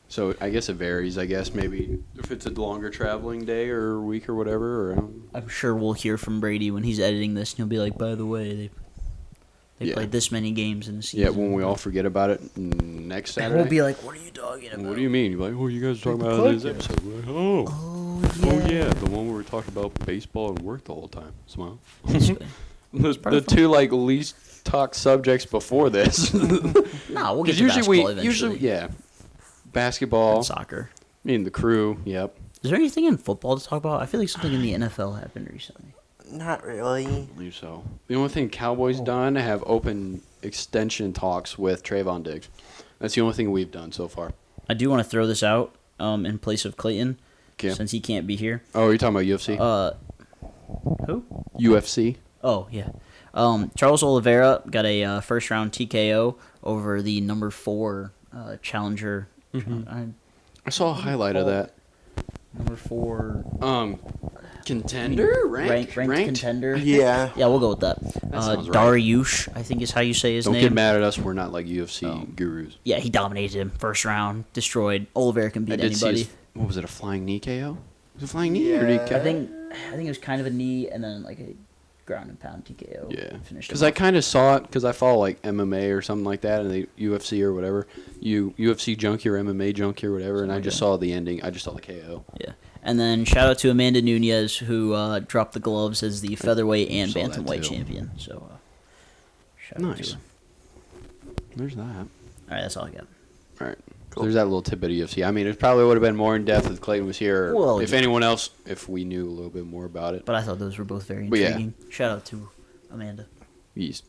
So I guess it varies. I guess maybe if it's a longer traveling day or week or whatever. Or I'm sure we'll hear from Brady when he's editing this, and he'll be like, "By the way, they Yeah. played this many games in the season." yeah, when we all forget about it next And Saturday. we'll be like, "What are you talking about?" What do you mean? You're like, oh, you guys are talking about this episode. We're like, oh. Oh, yeah, the one where we talked about baseball and work the whole time. Smile. the 2, like, least talked subjects before this. No, we'll get Because to usually basketball eventually. yeah. Basketball. And soccer. I mean, the crew, yep. Is there anything in football to talk about? I feel like something in the NFL happened recently. Not really. I believe so. The only thing Cowboys done have open extension talks with Trayvon Diggs. That's the only thing we've done so far. I do want to throw this out in place of Clayton, 'Kay. since he can't be here. Oh, you're talking about UFC? Who? UFC? Oh, yeah. Charles Oliveira got a first-round TKO over the number 4 challenger. I saw a highlight of that. Number 4 Contender? ranked contender. Yeah. Yeah, we'll go with that. sounds right. Dariush, I think is how you say his Don't name. get mad at us. We're not like UFC gurus. Yeah, he dominated him. First round, destroyed. Oliveira can beat I did see anybody. his, what was it, a flying knee KO? Was it a flying knee or did he Yeah. KO? I think it was kind of a knee and then like a ground and pound TKO. Yeah, Finished because him I off. kind of saw it because I follow like MMA or something like that, and the UFC or whatever, UFC junkie or MMA junkie or whatever, and I just saw the ending. I just saw the KO. Yeah. And then shout out to Amanda Nunez, who dropped the gloves as the featherweight and Saw that bantamweight too. champion. So, shout out to Nice. her. There's that. All right, that's all I got. All right. So there's that little tidbit of UFC. I mean, it probably would have been more in depth if Clayton was here. Or Well, if yeah. anyone else, if we knew a little bit more about it. But I thought those were both very But yeah. intriguing. Shout out to Amanda. Yes.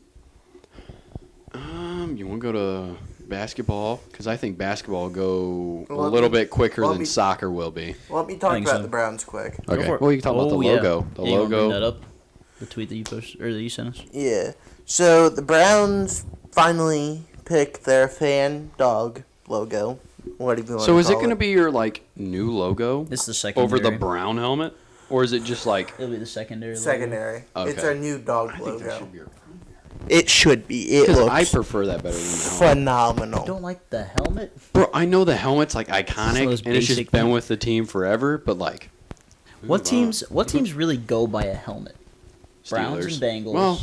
You want to go to basketball? Because I think basketball will go a Let little me- bit quicker let than me- soccer will be. Let me talk think about so. the Browns quick. Go Okay. for it. Well, you can talk about the Oh, yeah. logo. The Yeah, you wanna bring that logo. up? The tweet that you posted or that you sent us. Yeah. So the Browns finally picked their fan dog logo. What do you want So to is it call going to be your like new logo This is the secondary. over the brown helmet, or is it just like? It'll be the secondary. logo. secondary? It's Okay. our new dog I think that logo. should be your. It should be. It Because looks I prefer that better than the helmet. phenomenal. Don't like the helmet. Bro, I know the helmet's like Some iconic of those and it's just basic been things. with the team forever, but like. What move on. teams really go by a helmet? Browns Steelers. and Bengals. Well,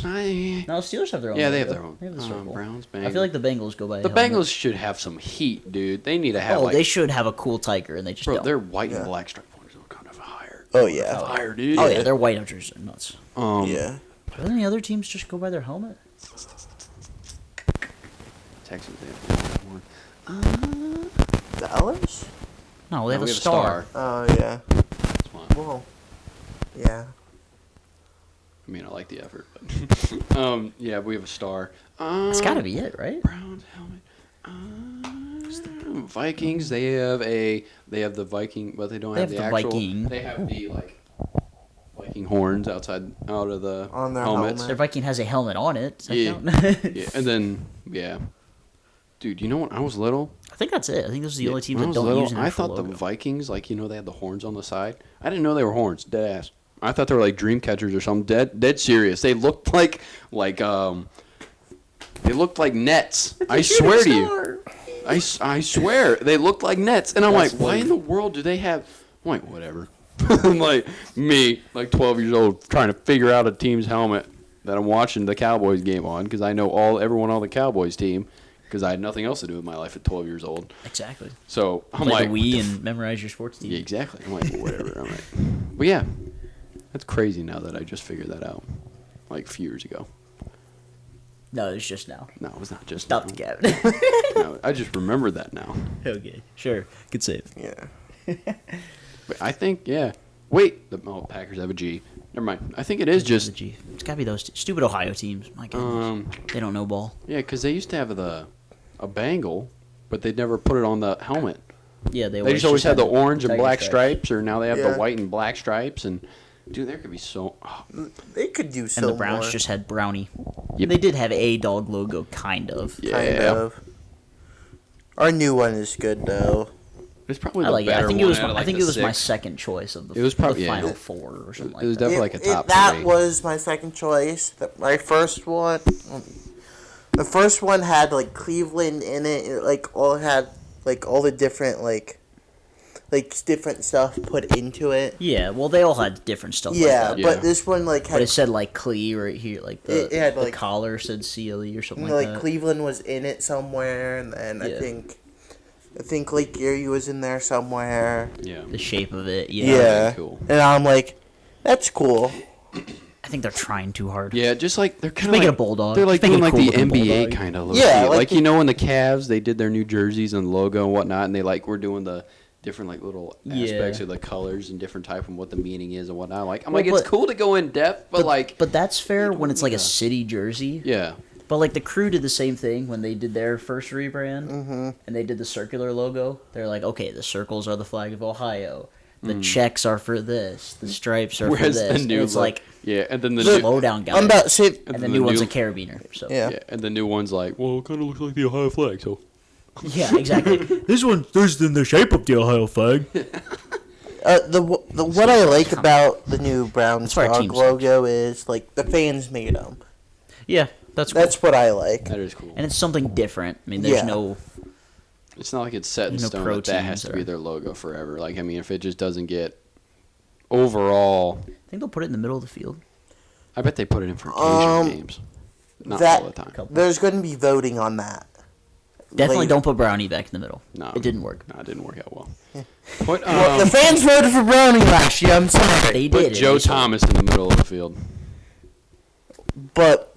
No, Steelers have their own. yeah, they have logo. their own. They have the circle. Browns, Bengals. I feel like the Bengals go by the a helmet. Bengals should have some heat, dude. They need to have Oh, like. they should have a cool tiger, and they just Bro, don't. their white Yeah. and black stripe ones are kind of higher. Oh, yeah. Higher, dude. Oh yeah, their white outers are nuts. Yeah. Are there any other teams just go by their helmet? Texans, they have one. Dallas? No, they have we a star. Oh yeah. That's fine. Well. Yeah. I mean, I like the effort, but yeah, we have a star. It's got to be it, right? Browns helmet. Vikings. They have the Viking, but they don't They have have the the actual. Viking. They have the like Viking horns out of the On their helmets. helmet. Their Viking has a helmet on it. Does that Yeah. count? Yeah, and then yeah, dude. You know when I was little, I think that's it. I think those are the only teams when I that was don't little, use an I actual thought logo. the Vikings, like they had the horns on the side. I didn't know they were horns. Dead ass. I thought they were like dream catchers or something. Dead serious. They looked like they looked like nets. I swear to you. I swear they looked like nets, and I'm That's like, why funny. in the world do they have? I'm like, whatever. I'm like me, like 12 years old, trying to figure out a team's helmet that I'm watching the Cowboys game on because I know everyone on the Cowboys team because I had nothing else to do with my life at 12 years old. Exactly. So I'm Play like, the Wii and memorize your sports team. yeah, exactly. I'm like, well, whatever. I'm like, but yeah, that's crazy now that I just figured that out. like a few years ago. No, it's just now. No, it was not just Stop now. the cabinet. No, I just remember that now. Okay, sure. Good save. Yeah. But I think, yeah. Wait, the Packers have a G. Never mind. I think it is just It's gotta be those stupid Ohio teams. My goodness. They don't know ball. yeah, because they used to have a bangle, but they never put it on the helmet. Yeah, They just always had the orange and tiger black stripes. stripes, or now they have Yeah. the white and black stripes. And dude, there could be so. Oh, They could do And so the Browns more. just had brownie. Yep. They did have a dog logo, kind of. yeah, Kind of. Our new one is good though. it's probably I the like it. better I think it was. one out of, I like, think the it was my six. second choice of the. It was probably- the yeah. final four or something like It was that. definitely like a top that three. was my second choice. My first one, the first one had like Cleveland in it. It like all had like all the different like different stuff put into it. Yeah, well, they all had different stuff. Yeah, like that. Yeah. but this one like But had it said like Clee right here, like the, It had, the like- collar said CLE or something like like that. Cleveland was in it somewhere, and Yeah. I think Lake Erie was in there somewhere. Yeah. The shape of it. Yeah, Yeah. cool. and I'm like, that's cool. I think they're trying too hard. Yeah, just like they're kind of make it like a bulldog. They're like Just make doing it like cool the looking NBA bulldog. kind of look. Yeah, like like you know, in the Cavs, they did their new jerseys and logo and whatnot, and they like were doing the different like little aspects Yeah. of the colors and different type and what the meaning is and whatnot. Like I'm Well, like, it's but- cool to go in depth, but like But that's fair don't when it's like need a a- city jersey. yeah, But like the Crew did the same thing when they did their first rebrand, and they did the circular logo. They're like, okay, the circles are the flag of Ohio. The checks are for this. The stripes are Mm. whereas for this. the new and it's like, yeah, and then the slow new, down, guys. I'm about to say, and the the new one's new- a carabiner. So yeah. yeah, and the new one's like, well, it kind of looks like the Ohio flag, so yeah, exactly. This one's in the shape of the Ohio flag. The what I like about the new Browns That's why our dog team's logo is like the fans made them. Yeah, that's cool. That's what I like. that is cool. And it's something different. I mean, there's Yeah. no. It's not like it's set in There's no stone that that has proteins to be or- their logo forever. Like I mean, if it just doesn't get overall, I think they'll put it in the middle of the field. I bet they put it in for occasional Um, games, not that- all the time. There's going to be voting on that. Definitely Later. don't put Brownie back in the middle. No, It didn't work. No, it didn't work out well. Put, Well, the fans voted for Browning last year. I'm sorry, They put did. Joe and they sold Thomas in the middle of the field. but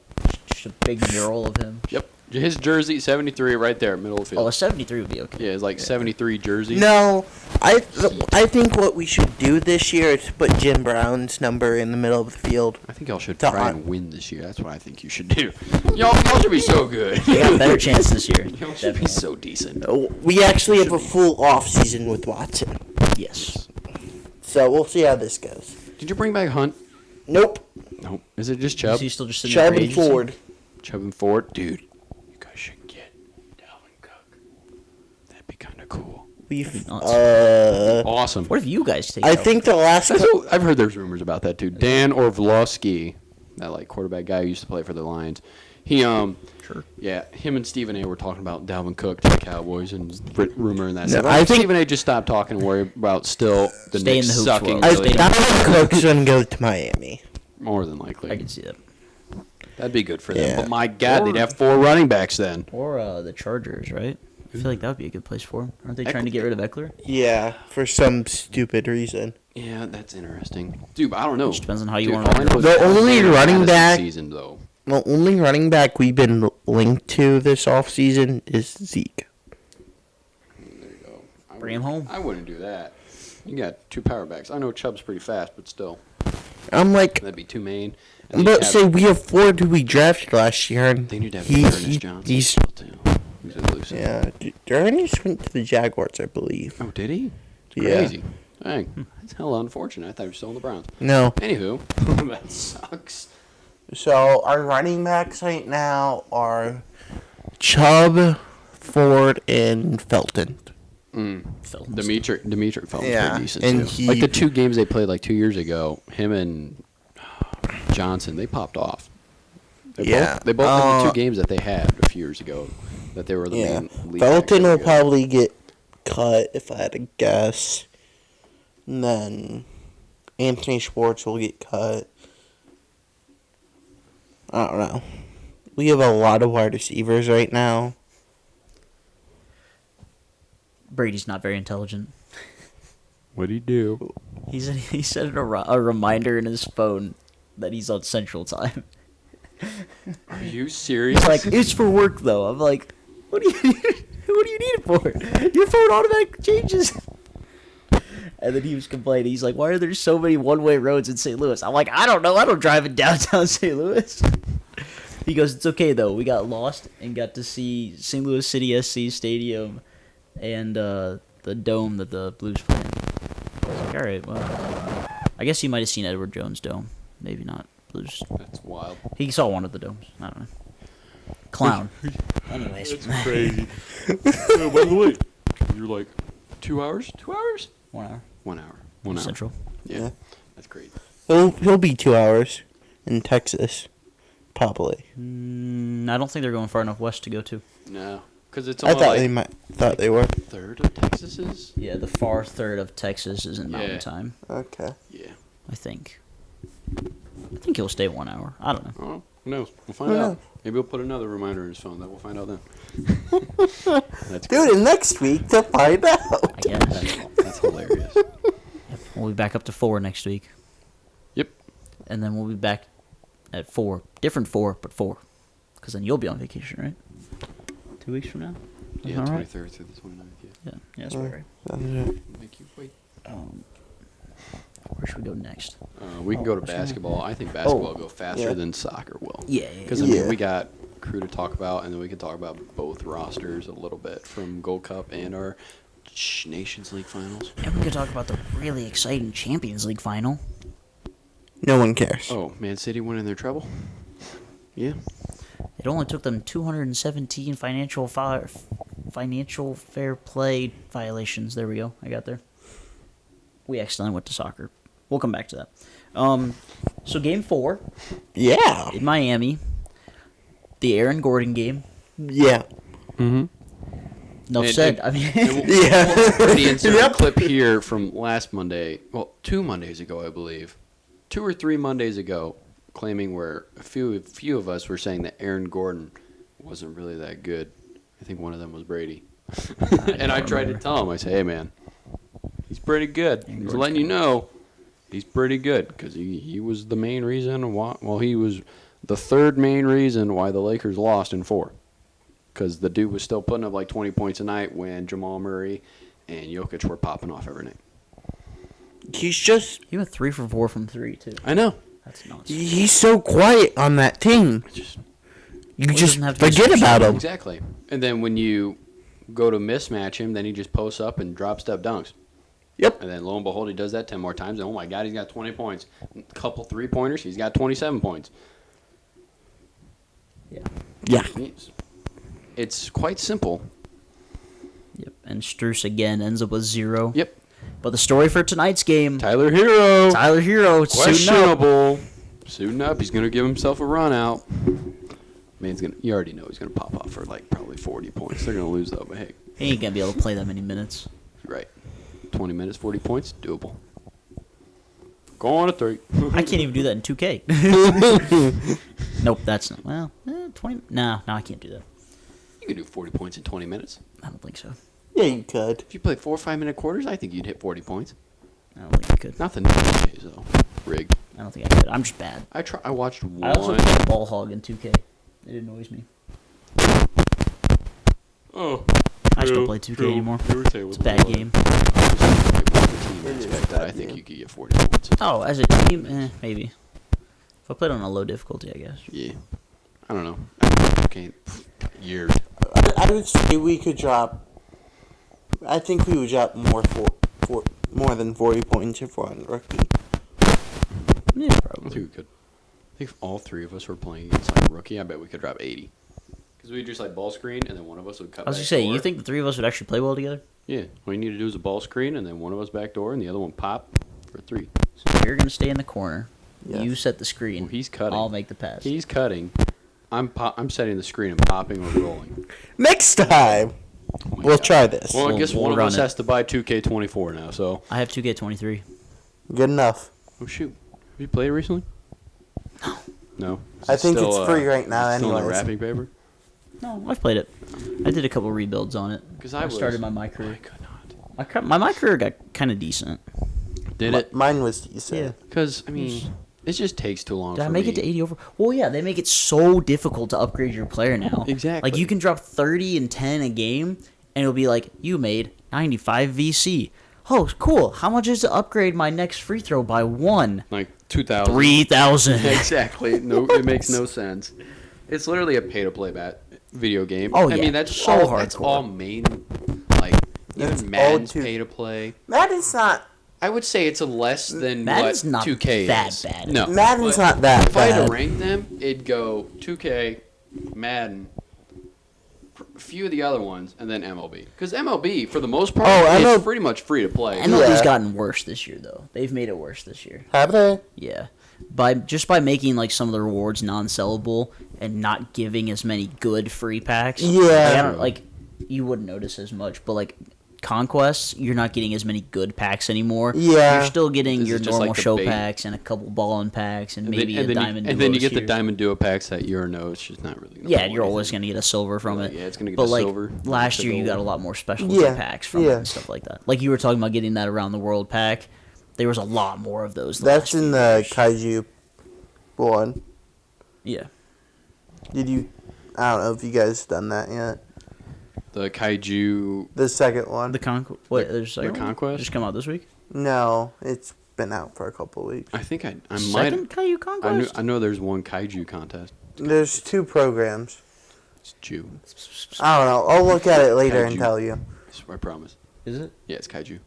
just a big mural of him. Yep, his jersey 73 right there, middle of the Oh, field. a 73 would be okay. Yeah, it's like 73 jersey. no, I think what we should do this year is put Jim Brown's number in the middle of the field. I think y'all should Don. try and win this year. That's what I think you should do. Y'all should be so good. They got a better chance this year. Y'all should be Definitely. so decent. We actually have a full off season with Watson, Yes. so we'll see how this goes. Did you bring back Hunt? Nope, Nope. Is it just Chubb? Is he still just sitting there Chubb for and agency? Ford. Chubb and Ford? Dude, you guys should get Dalvin Cook. That'd be kind of cool. We've nuts. Awesome. What if you guys take I out? think the last That's what, I've heard there's rumors about that too. Dan Orlovsky, that like quarterback guy who used to play for the Lions. He Sure. yeah, him and Stephen A. were talking about Dalvin Cook to the Cowboys and rumor and that. No, stuff. I think- Stephen A. just stopped talking and worry about still the Stay in Knicks the hoops sucking. world. I Really. Stay- Dalvin Cook's gonna go to Miami. More than likely. I can see that. That'd be good for them. Yeah. But my God, they'd have 4 running backs then. Or the Chargers, right? I feel like that would be a good place for him. Aren't they trying to get rid of Eckler? Yeah, for some stupid reason. Yeah, that's interesting. Dude, I don't know. Just depends on how you Dude, want all I to. know is The only Madison running back- season though. The only running back we've been linked to this offseason is Zeke. There you go. I Bring him wouldn't- home. I wouldn't do that. You got 2 power backs. I know Chubb's pretty fast, but still, I'm like, that'd be 2 main. And but you'd say have- we have Ford who we drafted last year, and they need to have he- Ernest he- Johnson he's still too. He's elusive. yeah. Ernest went to the Jaguars, I believe. Oh, did he? It's Yeah. crazy. Dang, that's hella unfortunate. I thought he was still in the Browns. No, Anywho, that sucks. so our running backs right now are Chubb, Ford, and Felton. Felton's- Demetric felt Yeah, pretty decent and too. he- Like the 2 games they played like 2 years ago, him and Johnson, they popped off. Yeah. They both in the 2 games that they had a few years ago that they were the Yeah, main lead Felton backs. will probably get cut if I had to guess. And then Anthony Schwartz will get cut. I don't know. We have a lot of wide receivers right now. Brady's not very intelligent. What'd he do? He set a reminder in his phone that he's on Central Time. Are you serious? He's like, it's for work though. I'm like, what do you need it for? Your phone automatically changes. And then he was complaining. He's like, why are there so many one-way roads in St. Louis? I'm like, I don't know. I don't drive in downtown St. Louis. He goes, it's okay though. We got lost and got to see St. Louis City SC Stadium and the dome that the Blues play in. I was like, all right, well, I guess he might have seen Edward Jones' dome. Maybe not Blues. That's wild. He saw one of the domes. I don't know. Clown. Anyways. That's crazy. By the way, you're like 2 hours? 2 hours? 1 hour. 1 hour. 1 hour. Central. Yeah. That's crazy. He'll be 2 hours in Texas, probably. I don't think they're going far enough west to go to. No. Because it's I only like thought they were. third of Texas is? Yeah, the far third of Texas is in mountain Yeah. time, Okay. Yeah. I think. I think he'll stay 1 hour. I don't know. Oh, who knows? We'll find Who out. knows? Maybe we'll put another reminder in his phone. That we'll find out then. That's Tune in next week to find out. I guess. That's hilarious. We'll be back up to 4 next week. Yep. And then we'll be back at 4. Different 4, but 4. Because then you'll be on vacation, right? 2 weeks from now? Yeah, All 23rd right. through the 29th. Yeah. Yeah, that's right. Make you wait. Where should we go next? We can go to basketball. I think basketball will go faster yeah. than soccer will. Yeah. Because, I mean, Yeah. we got crew to talk about, and then we can talk about both rosters a little bit from Gold Cup and our Nations League finals. And we could talk about the really exciting Champions League final. No one cares. Oh, Man City winning their treble? Yeah. It only took them 217 financial fair play violations. There we go. I got there. We accidentally went to soccer. We'll come back to that. So Game 4 Yeah. in Miami. The Aaron Gordon game. Yeah. Mm-hmm. Enough And- said. and- I mean, Yeah. The insert Yep. clip here from last Monday. Well, 2 Mondays ago, I believe. 2 or 3 Mondays ago, claiming where a few of us were saying that Aaron Gordon wasn't really that good. I think one of them was Brady. And I tried to tell him, I said, hey, man, he's pretty good. He's Gordon's letting you know he's pretty good because he was the main reason why, well, he was the third main reason why the Lakers lost in 4. Because the dude was still putting up like 20 points a night when Jamal Murray and Jokic were popping off every night. He's just, he went 3 for 4 from 3 too. I know. That's nuts. he's so quiet on that team. Just You Well, just doesn't have to be forget so about him. Exactly. And then when you go to mismatch him, then he just posts up and drop step dunks. Yep. And then lo and behold, he does that 10 more times. And oh my God, he's got 20 points. A couple 3-pointers, he's got 27 points. Yeah. It's quite simple. Yep. And Strus again ends up with 0. Yep. But the story for tonight's game, Tyler Hero. Tyler Hero suiting up. Questionable. Suiting up. He's going to give himself a run out. Man, you already know he's going to pop off for like probably 40 points. They're going to lose though, but hey. He ain't gonna be able to play that many minutes. Right. 20 minutes, 40 points, doable. Go on a 3. I can't even do that in 2K. Nope, that's not. Well, 20. No, I can't do that. You can do 40 points in 20 minutes. I don't think so. Yeah, you could. If you play 4 or 5 minute quarters, I think you'd hit 40 points. I don't think I could. Not the nowadays though. Rigged. I don't think I could. I'm just bad. I watched one. I also play ball hog in 2K. It annoys me. Oh. I just don't play 2K anymore. It's a bad game. I think you could get 40 points. Oh, as a team, maybe. If I played on a low difficulty, I guess. Yeah. I don't know. Okay. Years. I would say we could drop. I think we would drop more more than 40 points if we're on rookie. Yeah, I think probably. we could. I think if all 3 of us were playing against like a rookie, I bet we could drop 80. Because we'd just like ball screen, and then one of us would cut I was back gonna say, door. you think the 3 of us would actually play well together? Yeah. All you need to do is a ball screen, and then one of us back door, and the other one pop for 3. So you're gonna stay in the corner. Yes. You set the screen. Well, he's cutting. I'll make the pass. He's cutting. I'm setting the screen and popping or rolling. Next time, Oh my we'll God. try this. Well, I We'll- guess we'll one of run us it. has to buy 2K24 now, so. I have 2K23. Good enough. Oh, shoot. Have you played it recently? No. Is I it think still, it's free right now is it still in the anyways. wrapping paper? No, I've played it. I did a couple rebuilds on it. Because I I started my career. I could not. My career got kind of decent. Did it? Mine was decent. Yeah. Because, I mean, It just takes too long. Did for I make me. it to 80 over? Well, yeah, they make it so difficult to upgrade your player now. Exactly. Like, you can drop 30 and 10 a game, and it'll be like, you made 95 VC. Oh, cool. How much is to upgrade my next free throw by 1? Like 2,000. 3,000. Exactly. No, it makes no sense. It's literally a pay-to-play video game. Oh, I yeah. mean, that's So all. hardcore. That's all main. Like That's even Madden's all pay-to-play. Madden's not. I would say it's a less than Madden's what not 2K that is. bad. No, Madden's but not that If I had bad. to rank them, it'd go 2K, Madden, a few of the other ones, and then MLB. Because MLB, for the most part, Oh, is pretty much free to play. MLB's Yeah. gotten worse this year, though. They've made it worse this year. Have they? Yeah. By making like some of the rewards non-sellable and not giving as many good free packs. Yeah. Like, I don't, like you wouldn't notice as much, but like conquests, you're not getting as many good packs anymore. Yeah. You're still getting This your is just normal like the show bait. packs and a couple ballin packs and maybe a then diamond. and then you duos get the here. diamond duo packs that you're no, it's just not really. Gonna Yeah, pull you're always anything. gonna get a silver from it. Yeah, it's gonna get but a like silver. last the year, you got a gold. lot more specialty Yeah, packs from it yeah. and stuff like that. Like you were talking about getting that around the world pack. There was a lot more of those. That's last in few the years. Kaiju one. Yeah. Did you? I don't know if you guys done that yet. The Kaiju. The second one. The Conquest. Wait, there's a second one? Conquest? Just come out this week. No, it's been out for a couple of weeks. I think I might. Second Caillou Conquest. I know there's one Kaiju contest. There's 2 programs. It's Jew. I don't know. I'll look at it later and Kaiju. tell you. I promise. Is it? Yeah, it's Kaiju.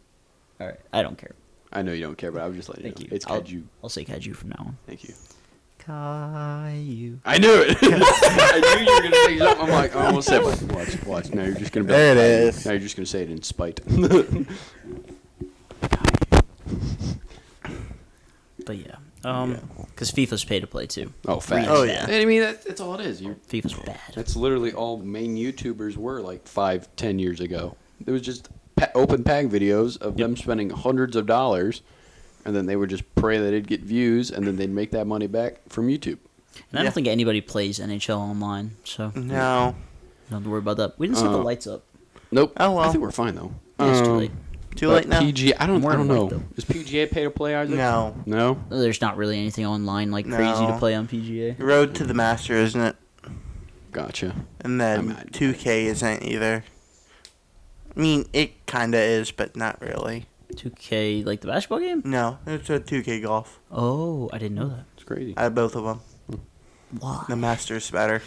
All right. I don't care. I know you don't care, but I was just letting Thank you you. know. It's I'll- Kaiju. I'll say Kaiju from now on. Thank you. Caillou. I knew it. I knew you were gonna say something. I'm like, I almost said, like, watch. Now you're just gonna be. There it like, is. Now you're just gonna say it in spite. But yeah. Because FIFA's pay to play too. Oh, fast. Oh, yeah. And I mean, that's all it is. FIFA's bad. That's literally all main YouTubers were like 5-10 years ago. It was just open pack videos of them spending hundreds of dollars, and then they would just pray that it'd get views, and then they'd make that money back from YouTube. And I don't think anybody plays NHL online, so you No. don't have to worry about that. We didn't set the lights up. Nope. Oh, well. I think we're fine though. It's too late. Too But late now? PGA, I don't More than know. late, though. Is PGA pay to play either? No. No. There's not really anything online like crazy to No. play on PGA. Road to the Master, isn't it? Gotcha. And then I'm not- 2K isn't either. I mean, it kind of is, but not really. 2K, like the basketball game? No, it's a 2K golf. Oh, I didn't know that. It's crazy. I have both of them. Why? The Master's better.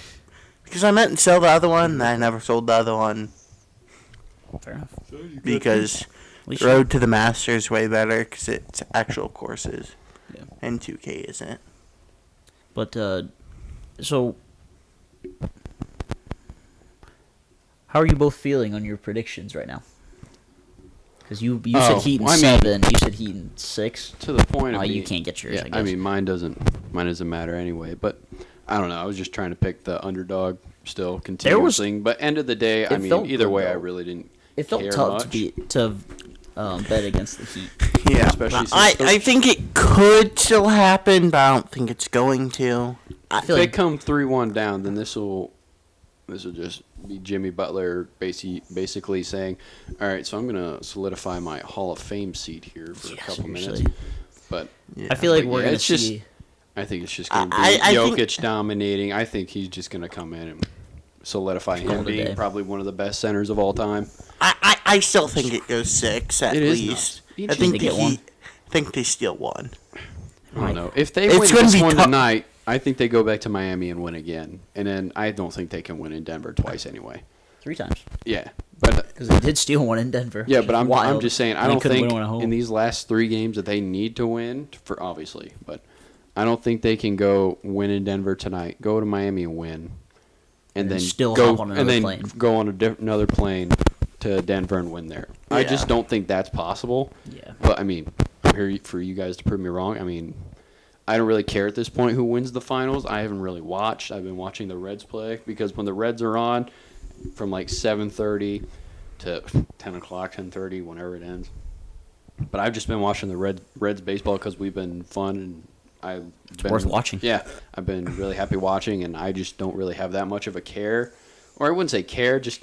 Because I meant to sell the other one, and I never sold the other one. Fair enough. Because At least you- Road to the Master is way better because it's actual courses. Yeah. And 2K isn't. But so how are you both feeling on your predictions right now? Because you Oh, said Heat in I mean- 7, you said Heat in 6. To the point of Oh, you being- can't get yours, Yeah, I guess. I mean, mine doesn't matter anyway. But I don't know. I was just trying to pick the underdog still continuously. But end of the day, I it mean, felt either good, way, I though. really didn't. It felt care tough much. to bet against the Heat. Yeah. Especially since I think it could still happen, but I don't think it's going to. I If feel they like come 3-1 down, then this will just be Jimmy Butler basically saying, "All right, so I'm gonna solidify my Hall of Fame seat here for a couple seriously. minutes." But I feel like But we're yeah, gonna it's just- see. I think it's just gonna be I think- Jokic dominating. I think he's just gonna come in and solidify Call him it a being day. probably one of the best centers of all time. I still think it goes 6 at It is least. nuts. I think They the get one. Heat. I think they steal 1. I don't know. If they It's win gonna this be one tough. tonight, I think they go back to Miami and win again. And then I don't think they can win in Denver twice anyway. 3 times. Yeah, but Because they did steal one in Denver. yeah, but I'm Wild. just saying I And they don't couldn't think win one at home. in these last 3 games that they need to win for obviously, but I don't think they can go win in Denver tonight. Go to Miami and win, and then still go hop on and another then plane. go on another plane to Denver and win there. I Yeah. just don't think that's possible. Yeah. But I mean, I'm here for you guys to prove me wrong. I mean, I don't really care at this point who wins the finals. I haven't really watched. I've been watching the Reds play because when the Reds are on, from like 7:30 to 10 o'clock, 10:30, whenever it ends. But I've just been watching the Reds baseball because we've been fun and it's worth watching. Yeah, I've been really happy watching, and I just don't really have that much of a care, or I wouldn't say care, just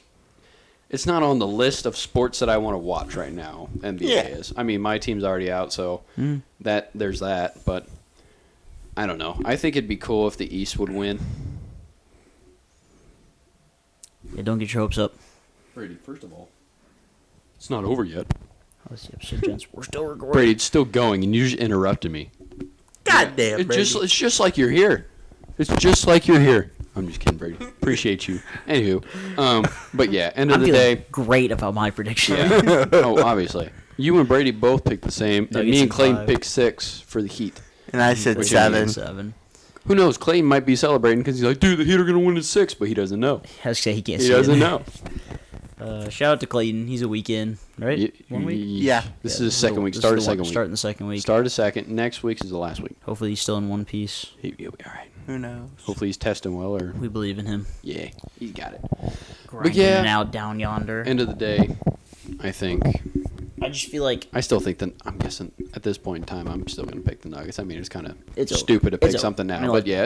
it's not on the list of sports that I want to watch right now. NBA Yeah. is. I mean, my team's already out, so that there's that. But I don't know. I think it'd be cool if the East would win. Yeah, don't get your hopes up. Brady, first of all, it's not over yet. How's the episode, gents? We're still recording. Brady, it's still going, and you just interrupted me. God damn, It's just like you're here. It's just like you're here. I'm just kidding, Brady. Appreciate you. Anywho, but yeah, end of I'm the feeling day. great about my prediction. Yeah. Oh, obviously. You and Brady both picked the same, and Nuggets me and in Clayton 5. picked 6 for the Heat. And I said Which is 7. 7. Who knows? Clayton might be celebrating because he's like, dude, the Heat are going to win in 6, but he doesn't know. I was gonna say he can't He see doesn't it. know. Shout out to Clayton. He's a weekend, right? 1 week. Yeah. This Yeah, is the second week. this Start is a the one- second week. Starting the second week. Start a second. Next week's is the last week. Hopefully he's still in one piece. He'll be all right. Who knows? Hopefully he's testing well, or We believe in him. yeah, he's got it. Grinding yeah. and out down yonder. End of the day, I think. I just feel like I still think that I'm guessing at this point in time, I'm still going to pick the Nuggets. I mean, it's kind of It's over. stupid to pick It's over. something now, I mean, but like- yeah,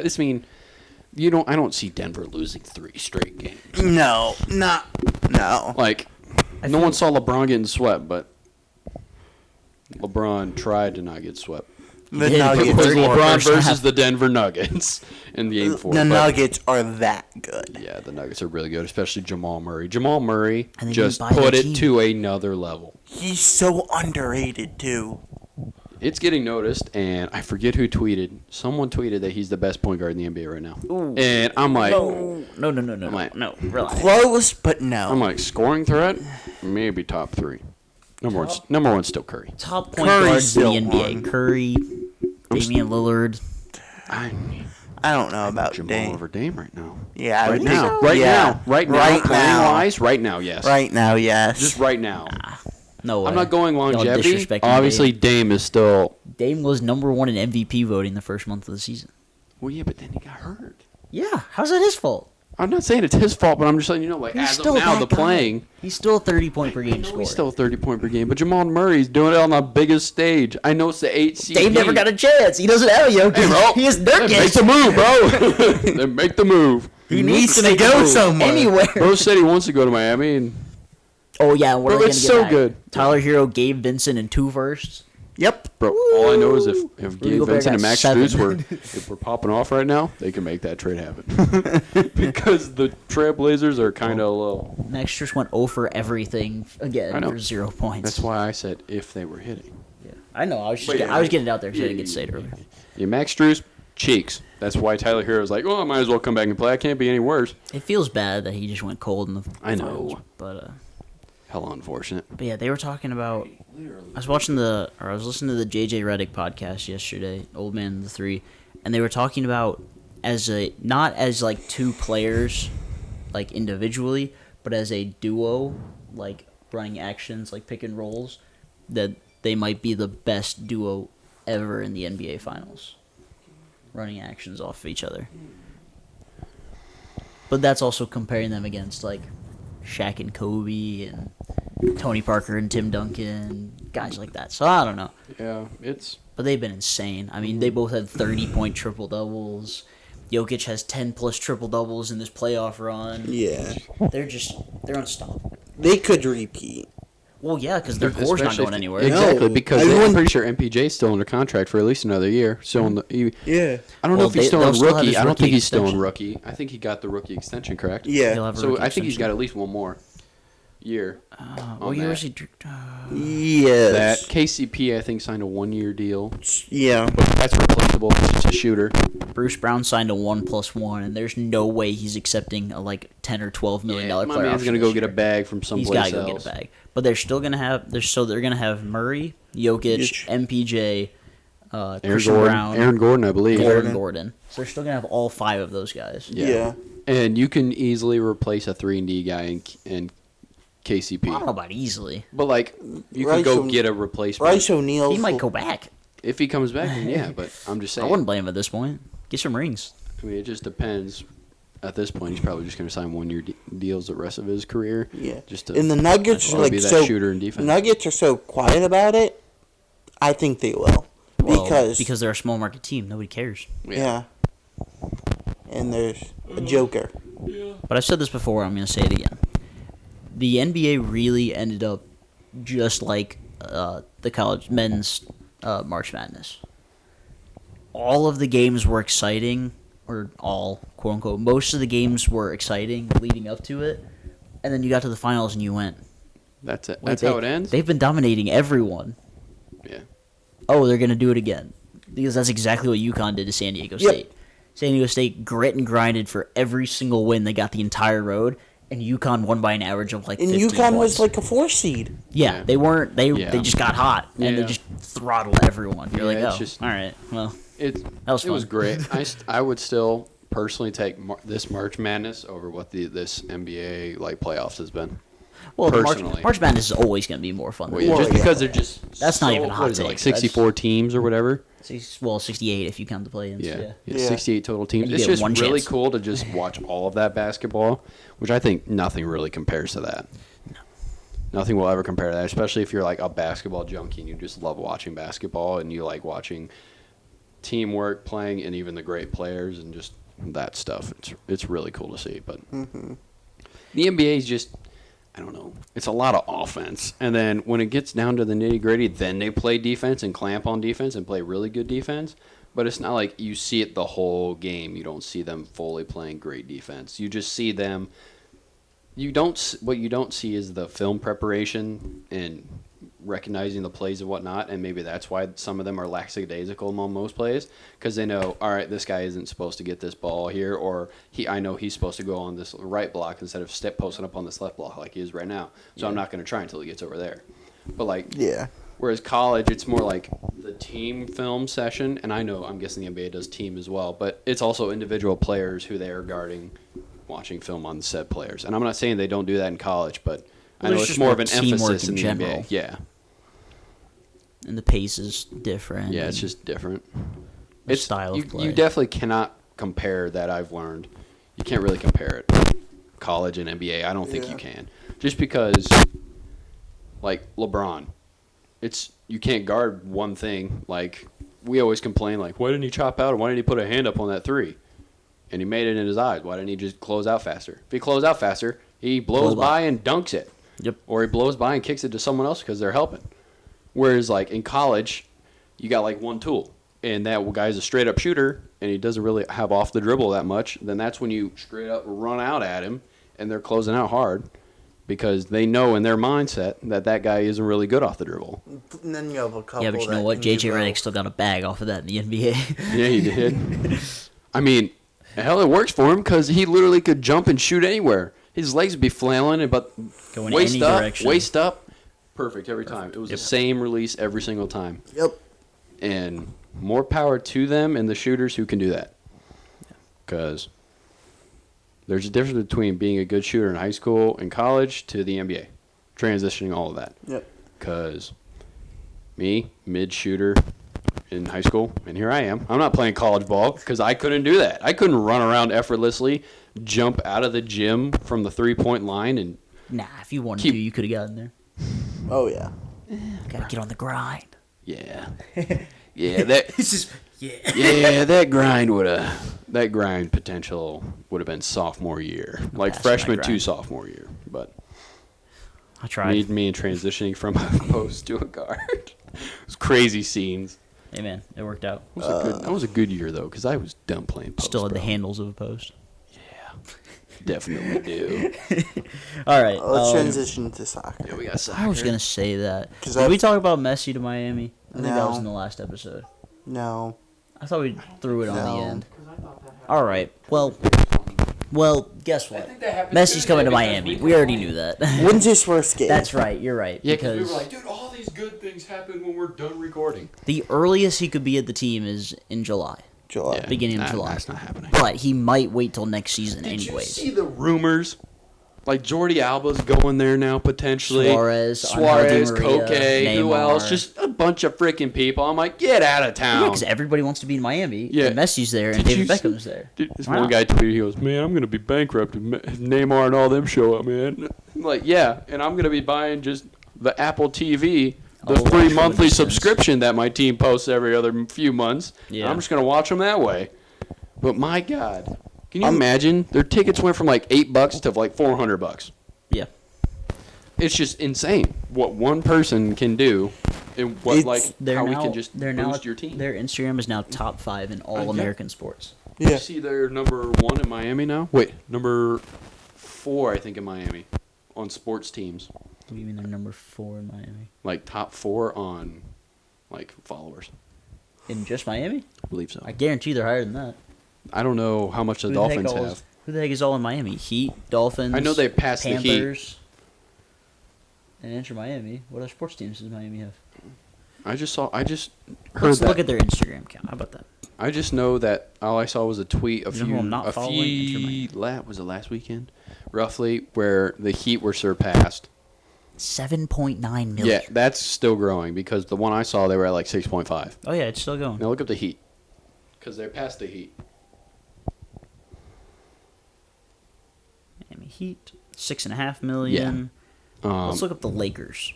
I don't see Denver losing 3 straight games. No. No. Like, no one saw LeBron getting swept, but LeBron tried to not get swept. The did. It Nuggets, was 30 LeBron first half. versus the Denver Nuggets in the Game 4. the but- Nuggets are that good. Yeah, the Nuggets are really good, especially Jamal Murray. Jamal Murray And they just didn't buy put that it team. to another level. He's so underrated too. It's getting noticed, and I forget who tweeted. Someone tweeted that he's the best point guard in the NBA right now. Ooh. And I'm like, no, I'm like- no, relax. Close, but no. I'm like, scoring threat, maybe top 3. Number one's still Curry. Top point Curry's guards in the still NBA: on. Curry, Damian Lillard. I don't know about Jamal Dame. over Dame right now. Yeah, I Right would now, think- right yeah. now, right now, right playing now. wise, right now, yes. Right now, yes. Just right now. No way. I'm not going Y'all longevity. disrespecting Obviously, Dame is still. Dame was number 1 in MVP voting the first month of the season. Well, yeah, but then he got hurt. Yeah, how's that his fault? I'm not saying it's his fault, but I'm just letting you know, like, He's as still of now, that the guy. playing. He's still a 30-point per game scorer. He's still 30 point per game, but Jamal Murray's doing it on the biggest stage. I know it's the 8 seed. Dame never got a chance. He doesn't have a Jokic. Hey, bro. He is Then make Nurkic. the move, bro. Then make the move. he needs to go somewhere. Anywhere. Bro said he wants to go to Miami, and Oh yeah, what Bro, are they it's gonna get so back? good. Tyler Hero, Gabe Vincent, and 2 firsts. Yep. bro, all I know is if Rudy Gabe Gobert Vincent got and Max 7. Strus were if we're popping off right now, they can make that trade happen. Because the Trailblazers are kind of low. Max Strus went 0 for everything again I know. for 0 points. That's why I said if they were hitting. Yeah. I know. I was just But yeah, I was getting it out there because I didn't get to say it earlier. Yeah, Max Strus, cheeks. That's why Tyler Hero's like, oh, I might as well come back and play. I can't be any worse. It feels bad that he just went cold in the I know. finals, but Hell unfortunate. yeah, they were talking about. I was listening to the JJ Redick podcast yesterday, Old Man of the Three, and they were talking about not as like 2 players, like individually, but as a duo, like running actions, like pick and rolls, that they might be the best duo ever in the NBA Finals, running actions off of each other. But that's also comparing them against like Shaq and Kobe and Tony Parker and Tim Duncan, guys like that. So I don't know. Yeah, it's But they've been insane. I mean, they both had 30-point triple-doubles. Jokic has 10-plus triple-doubles in this playoff run. Yeah. They're unstoppable. They could repeat. Well, yeah, because their core's not especially going if- anywhere. Exactly, No, because everyone- I'm pretty sure MPJ's still under contract for at least another year. Still in the, Yeah. I don't know Well, if he's still they'll on still have rookie. his I don't rookie think he's still on extension. rookie. I think he got the rookie extension, correct? He'll Yeah. have a So rookie I think he's extension. got at least one more year. What on year that. was he? That Yes. KCP I think signed a 1-year deal. Yeah. But that's replaceable because it's a shooter. Bruce Brown signed a 1+1, and there's no way he's accepting a like $10 or $12 million Yeah, my player man's option gonna go this get a year. bag from He's someplace got to else. go get a bag. But they're still gonna have. They're gonna have Murray, Jokic, Jokic. MPJ, Aaron Christian Gordon, Brown, Aaron Gordon, I believe. Aaron Gordon. So they're still gonna have all 5 of those guys. Yeah. And you can easily replace a 3-and-D guy in KCP. I don't know about easily. But like, you Rice can go O- get a replacement Bryce O'Neal. He might go back. if he comes back. Then yeah, but I'm just I saying. wouldn't blame him at this point. Get some rings. I mean, it just depends. At this point, he's probably just going to sign 1-year deals the rest of his career. Yeah. Just to And the Nuggets are be like that so. shooter in defense. Nuggets are so quiet about it. I think they will. Well, because they're a small market team. Nobody cares. yeah. And there's a Joker. But I've said this before. I'm gonna say it again. The NBA really ended up just like the college men's March Madness. all of the games were exciting, or all, quote unquote, most of the games were exciting leading up to it, and then you got to the finals and you went. That's it. Wait, That's how it ends? They've been dominating everyone. Yeah. Oh, they're going to do it again. Because that's exactly what UConn did to San Diego State. San Diego State grit and grinded for every single win. They got the entire road, and UConn won by an average of like 15 And UConn points. was like a 4 seed. Yeah, they weren't. They just got hot, and they Yeah. just throttled everyone. You're like, it's oh, just- all right, well, It was was fun. great. I would still personally take this March Madness over what this NBA like playoffs has been. well, the personally. March Madness is always going to be more fun. Well, Than yeah, the just yeah. because they're just That's not even a what hot is it, take. like 64 teams or whatever. 68 if you count the play-ins. Yeah. Yeah. 68 total teams. And you It's get just one really chance. cool to just watch all of that basketball, which I think nothing really compares to that. Nothing will ever compare to that, especially if you're like a basketball junkie and you just love watching basketball and you like watching teamwork, playing, and even the great players and just that stuff. It's really cool to see. But the NBA is just, I don't know, it's a lot of offense. And then when it gets down to the nitty gritty, then they play defense and clamp on defense and play really good defense. But it's not like you see it the whole game. You don't see them fully playing great defense. You just see them. What you don't see is the film preparation and recognizing the plays and whatnot, and maybe that's why some of them are lackadaisical on most plays, because they know, all right, this guy isn't supposed to get this ball here, or I know he's supposed to go on this right block instead of posting up on this left block like he is right now, so I'm not going to try until he gets over there. But like, Yeah. whereas college, it's more like the team film session, and I'm guessing the NBA does team as well, but it's also individual players who they are guarding, watching film on said players. And I'm not saying they don't do that in college, but I know There's it's just more more of an teamwork emphasis in in the general. NBA. Yeah. And the pace is different. Yeah, it's and just different. the style of you, play. you definitely cannot compare that. I've learned you can't really compare it. College and NBA, I don't think you can. Just because, like LeBron, you can't guard one thing. Like we always complain, like why didn't he chop out or why didn't he put a hand up on that three? And he made it in his eyes. Why didn't he just close out faster? If he closed out faster, he blows by and dunks it. Yep. Or he blows by and kicks it to someone else because they're helping. Whereas, like, in college, you got, like, one tool. And that guy's a straight-up shooter, and he doesn't really have off the dribble that much. Then that's when you straight-up run out at him, and they're closing out hard because they know in their mindset that guy isn't really good off the dribble. And then you have a couple. Yeah, but you know that what? can J.J. do Redick both. still got a bag off of that in the NBA. Yeah, he did. I mean, hell, it works for him because he literally could jump and shoot anywhere. His legs would be flailing, but Going waist any up, direction. waist up, perfect every time. It was the same release every single time. Yep. And more power to them and the shooters who can do that. Because there's a difference between being a good shooter in high school and college to the NBA. Transitioning all of that. Yep. Because me, mid-shooter in high school, and here I am. I'm not playing college ball because I couldn't do that. I couldn't run around effortlessly, jump out of the gym from the three-point line, and Nah, if you wanted Keep- to, you could have gotten there. Oh yeah. Gotta get on the grind. yeah. Yeah, that... It's just, yeah. Yeah, that grind potential would have been sophomore year, like past freshman that to grind. sophomore year. But I tried. me transitioning from a post to a guard, it was crazy scenes. Hey, man, it worked out. That was a good year though, because I was done playing post. Still had the bro. handles of a post. Definitely do. All right. Let's transition to soccer. Yeah, we got soccer. I was going to say that. 'Cause Did I've- we talk about Messi to Miami? I think that was No. in the last episode. No. I thought we threw it on No. the end. All right. Well, guess what? Messi's coming to Miami. We already knew that. When's his first game? That's right. You're right. Yeah, because we because were like, dude, all these good things happen when we're done recording. the earliest he could be at the team is in July. July. Yeah, Beginning of July. That's not happening. But he might wait till next season Did you anyways. see the rumors? Like Jordi Alba's going there now potentially. Suarez, Angel Di Maria, Koke, who Neymar. else? Just a bunch of freaking people. I'm like, get out of Yeah, town. because everybody wants to be in Miami. Yeah. And Messi's there, and Did David you see- Beckham's there. Dude, this Why one not? guy tweeted, he goes, man, I'm gonna be bankrupt if Neymar and all them show up, man. I'm like, yeah, and I'm gonna be buying just the Apple TV, the Oh, free actually, monthly makes sense. subscription that my team posts every other few months. Yeah. I'm just gonna watch them that way. But my God, can you imagine? Their tickets went from like $8 to like $400. Yeah. It's just insane what one person can do And what It's- how we can just they're boost now, your team. Their Instagram is now top 5 in all American sports. Yeah. You see they're number 1 in Miami now? Wait, number 4 I think in Miami on sports teams. What do you mean they're number 4 in Miami? Like top 4 on like followers. In just Miami? I believe so. I guarantee they're higher than that. I don't know how much the Who the heck Dolphins all have. Who the heck is all in Miami? Heat, Dolphins. I know they passed the Heat. Panthers, and enter Miami. What other sports teams does Miami have? I just heard Let's that. look at their Instagram account. How about that? I just know that all I saw was a tweet You know who I'm not following? Enter Miami. was it last weekend, roughly, where the Heat were surpassed. 7.9 million. Yeah, that's still growing because the one I saw they were at like 6.5. Oh yeah, it's still going. Now look up the Heat, because they're past the Heat. Miami Heat, 6.5 million. Let's look up the Lakers.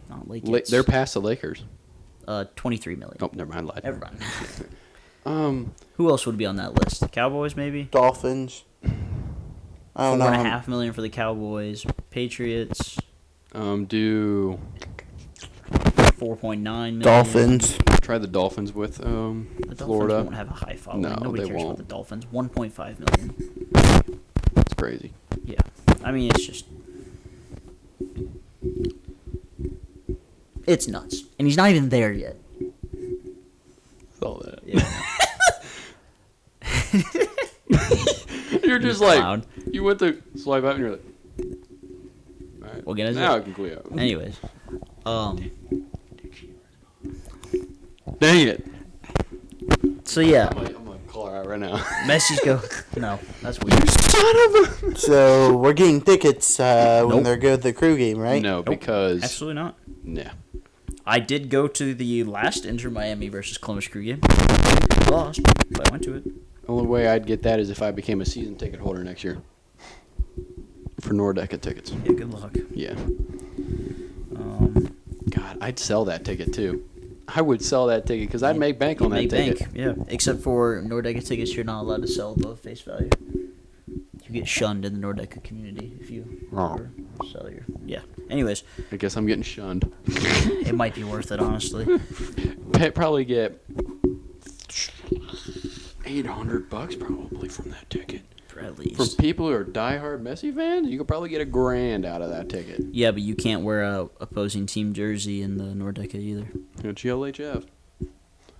Not Lakers. They're past the Lakers. 23 million. Oh, never mind, lied. Never mind. Who else would be on that list? The Cowboys, maybe. Dolphins. I don't know. 4.5 million for the Cowboys. Patriots, Do 4.9 million. Dolphins. try the Dolphins with The Dolphins Florida. won't have a high following. No, Nobody they cares won't. about the Dolphins. 1.5 million. That's crazy. Yeah. I mean, it's just. It's nuts. And he's not even there yet. Saw that. Yeah. You're just like Clown. you went to swipe out and you're like, all right, We'll get into now it. I can clear out. Anyways. Dang it! So, yeah. I'm gonna call her out right now. Messi's go. No, that's weird. So we're getting tickets when Nope. they go to the crew game, right? No, because Absolutely not. nah. I did go to the last Inter Miami versus Columbus Crew game. Lost, but I went to it. Only way I'd get that is if I became a season ticket holder next year for Nordeca tickets. Yeah, good luck. Yeah. God, I'd sell that ticket too. I would sell that ticket because I'd make bank on that ticket. Yeah, except for Nordeca tickets, you're not allowed to sell above face value. You get shunned in the Nordeca community if you ever sell your. Yeah. Anyways, I guess I'm getting shunned. it might be worth it, honestly. Probably get $800 probably from that ticket. At least. From people who are diehard Messi fans, you could probably get $1,000 out of that ticket. Yeah, but you can't wear a opposing team jersey in the Nordeca either. GLHF.